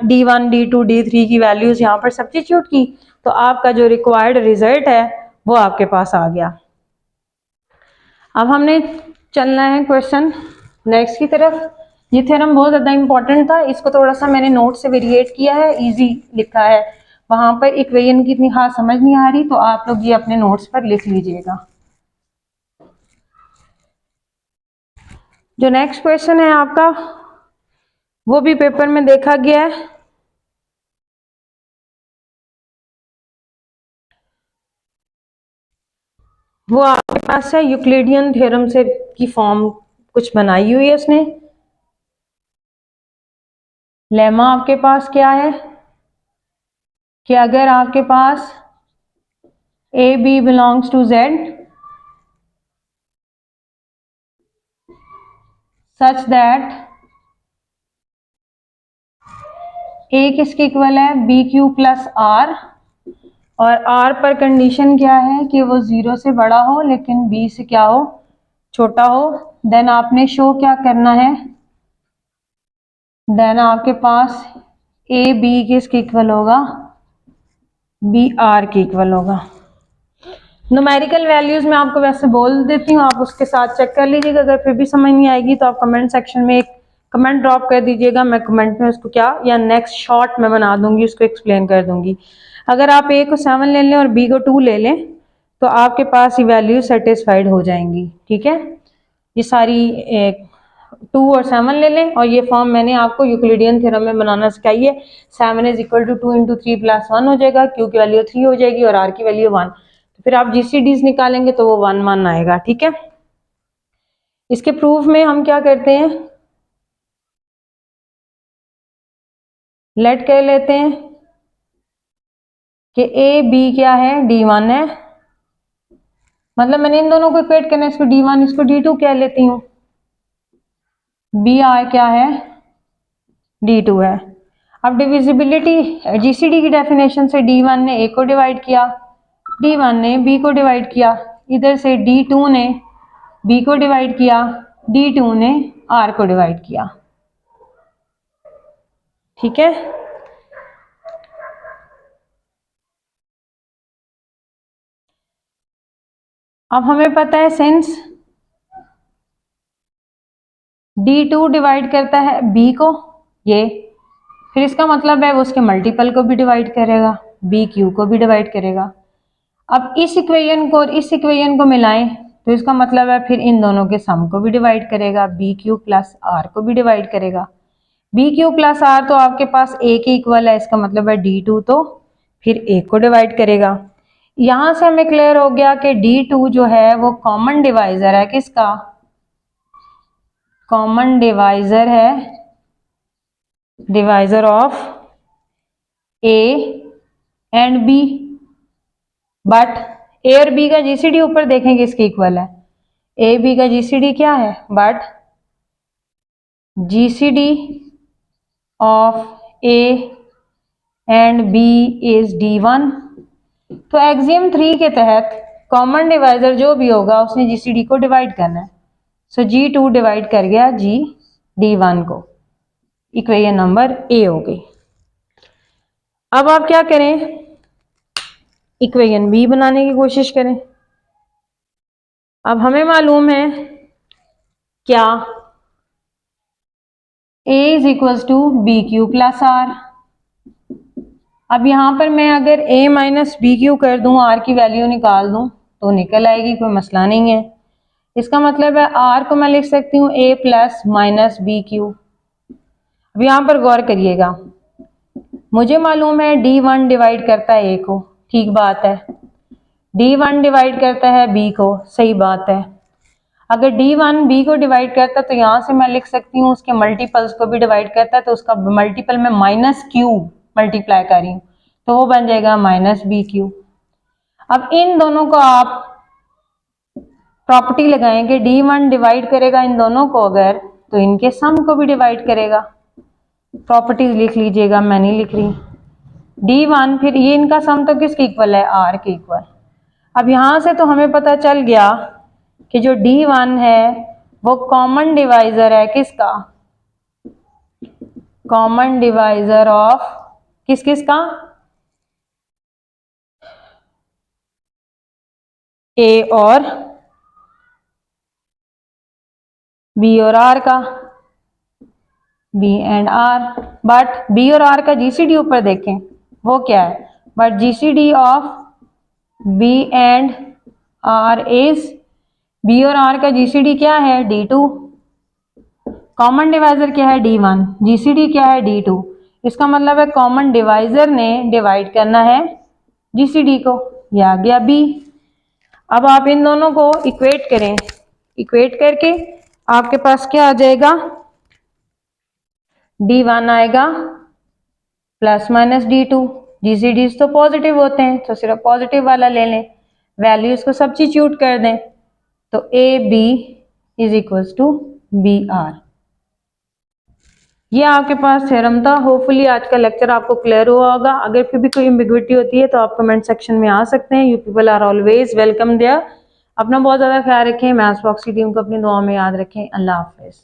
D1 D2 D3 की वैल्यूज यहाँ पर सब्स्टिट्यूट की, तो आपका जो रिक्वायर्ड रिजल्ट है वो आपके पास आ गया। अब हमने चलना है क्वेश्चन नेक्स्ट की तरफ। ये थ्योरम बहुत ज़्यादा इंपॉर्टेंट था, इसको थोड़ा सा मैंने नोट से वेरिएट किया है, इजी लिखा है। वहाँ पर इक्वेशन की इतनी खास समझ नहीं आ रही, तो आप लोग ये अपने नोट्स पर लिख लीजिएगा। जो नेक्स्ट क्वेश्चन है आपका वो भी पेपर में देखा गया है। वो आपके पास है, यूक्लिडियन थ्योरम से की फॉर्म कुछ बनाई हुई है उसने। लेमा आपके पास क्या है कि अगर आपके पास a b belongs to z such that a किसके इक्वल है, बी क्यू प्लस आर, और आर पर कंडीशन क्या है कि वो 0 से बड़ा हो लेकिन बी से क्या हो, छोटा हो। देन आपने शो क्या करना है, देन आपके पास ए बी किसके इक्वल होगा, बी आर के इक्वल होगा। न्यूमेरिकल वैल्यूज मैं आपको वैसे बोल देती हूँ, आप उसके साथ चेक कर लीजिएगा। अगर फिर भी समझ नहीं आएगी तो आप कमेंट सेक्शन में एक कमेंट ड्रॉप कर दीजिएगा, मैं कमेंट में उसको क्या या नेक्स्ट शॉर्ट में बना दूंगी, उसको एक्सप्लेन कर दूंगी। अगर आप ए को 7 ले लें और बी को 2 ले लें तो आपके पास ये वैल्यू सेटिस्फाइड हो जाएंगी, ठीक है। ये सारी 2 और 7 ले लें, और ये फॉर्म मैंने आपको यूक्लिडियन थ्योरम में बनाना सिखाई है। 7 is equal to 2 into 3 plus 1 हो जाएगा, क्यू की वैल्यू 3 हो जाएगी और आर की वैल्यू 1। तो फिर आप GCDs निकालेंगे तो वो 1 1 आएगा, ठीक है। इसके प्रूफ में हम क्या करते हैं, लेट कर लेते हैं कि ए बी क्या है, D1 है। मतलब मैंने इन दोनों को इक्वेट करना है, इसको D1 इसको D2 कह लेती हूँ। बी आर क्या है, D2 है। अब डिविजिबिलिटी GCD की डेफिनेशन से D1 ने A को डिवाइड किया, D1 ने B को डिवाइड किया, इधर से D2 ने B को डिवाइड किया, D2 ने R को डिवाइड किया, ठीक है। अब हमें पता है सिंस D2 डिवाइड करता है B को, ये, फिर इसका मतलब है वो उसके मल्टीपल को भी डिवाइड करेगा, बी क्यू को भी डिवाइड करेगा। अब इस इक्वेशन को और इस इक्वेशन को मिलाएं तो इसका मतलब है फिर इन दोनों के सम को भी डिवाइड करेगा, बी क्यू प्लस आर को भी डिवाइड करेगा। बी क्यू प्लस आर तो आपके पास ए के इक्वल है, इसका मतलब है डी टू तो फिर ए को डिवाइड करेगा। यहां से हमें क्लियर हो गया कि डी टू जो है वो कॉमन डिवाइजर है किसका, कॉमन डिवाइजर है, divisor of A and b. But a और बी का जीसीडी ऊपर देखें किसके इक्वल है, ए बी का जीसीडी क्या है, but GCD of A and b is D1। तो एक्सियम 3 के तहत कॉमन डिवाइजर जो भी होगा उसने जीसीडी को डिवाइड करना है। सो G2 डिवाइड कर गया D1 को, इक्वेशन नंबर ए हो गई। अब आप क्या करें, इक्वेशन बी बनाने की कोशिश करें। अब हमें मालूम है क्या, A is equals to b q plus r. अब यहां पर मैं अगर A माइनस बी क्यू कर दूं, R की वैल्यू निकाल दूं तो निकल आएगी, कोई मसला नहीं है। इसका मतलब है R को मैं लिख सकती हूँ A plus minus b q. अब यहां पर गौर करिएगा, मुझे मालूम है D1 डिवाइड करता है A को, ठीक बात है। D1 डिवाइड करता है B को, सही बात है। अगर D1 B को डिवाइड करता है तो यहां से मैं लिख सकती हूँ उसके मल्टीपल्स को भी डिवाइड करता है, तो उसका मल्टीपल में माइनस क्यू मल्टीप्लाई कर रही हूँ तो वो बन जाएगा माइनस बी क्यू। अब इन दोनों को आप प्रॉपर्टी लगाएंगे, D1 डिवाइड करेगा इन दोनों को अगर, तो इनके सम को भी डिवाइड करेगा। प्रॉपर्टीज लिख लीजिएगा, मैं नहीं लिख रही। D1 फिर ये इनका सम तो किसके इक्वल है, R के इक्वल। अब यहां से तो हमें पता चल गया कि जो D1 है वो कॉमन डिवाइजर है किसका, कॉमन डिवाइजर ऑफ किस किस का, ए और बी और आर का, b and r. But b और आर का जीसीडी ऊपर देखें वो क्या है, but GCD of b and r is, b और आर का जीसीडी क्या है, D2। कॉमन डिवाइजर क्या है, D1, जीसीडी क्या है, D2। इसका मतलब है कॉमन डिवाइजर ने डिवाइड करना है जीसीडी को, ये आ गया B। अब आप इन दोनों को इक्वेट करें, इक्वेट करके आपके पास क्या आ जाएगा, D1 आएगा प्लस माइनस D2। जीसीडीज तो पॉजिटिव होते हैं तो सिर्फ पॉजिटिव वाला ले लें, वैल्यूज को सब्स्टिट्यूट कर दें तो A B is equals to b r. ये आपके पास थ्योरम था। होपफुली आज का लेक्चर आपको क्लियर हुआ होगा। अगर फिर भी कोई एम्बिग्विटी होती है तो आप कमेंट सेक्शन में आ सकते हैं। You people are always welcome there. अपना बहुत ज़्यादा ख्याल रखें। मैथ्स बॉक्स की टीम को अपनी दुआ में याद रखें। अल्लाह हाफिज़।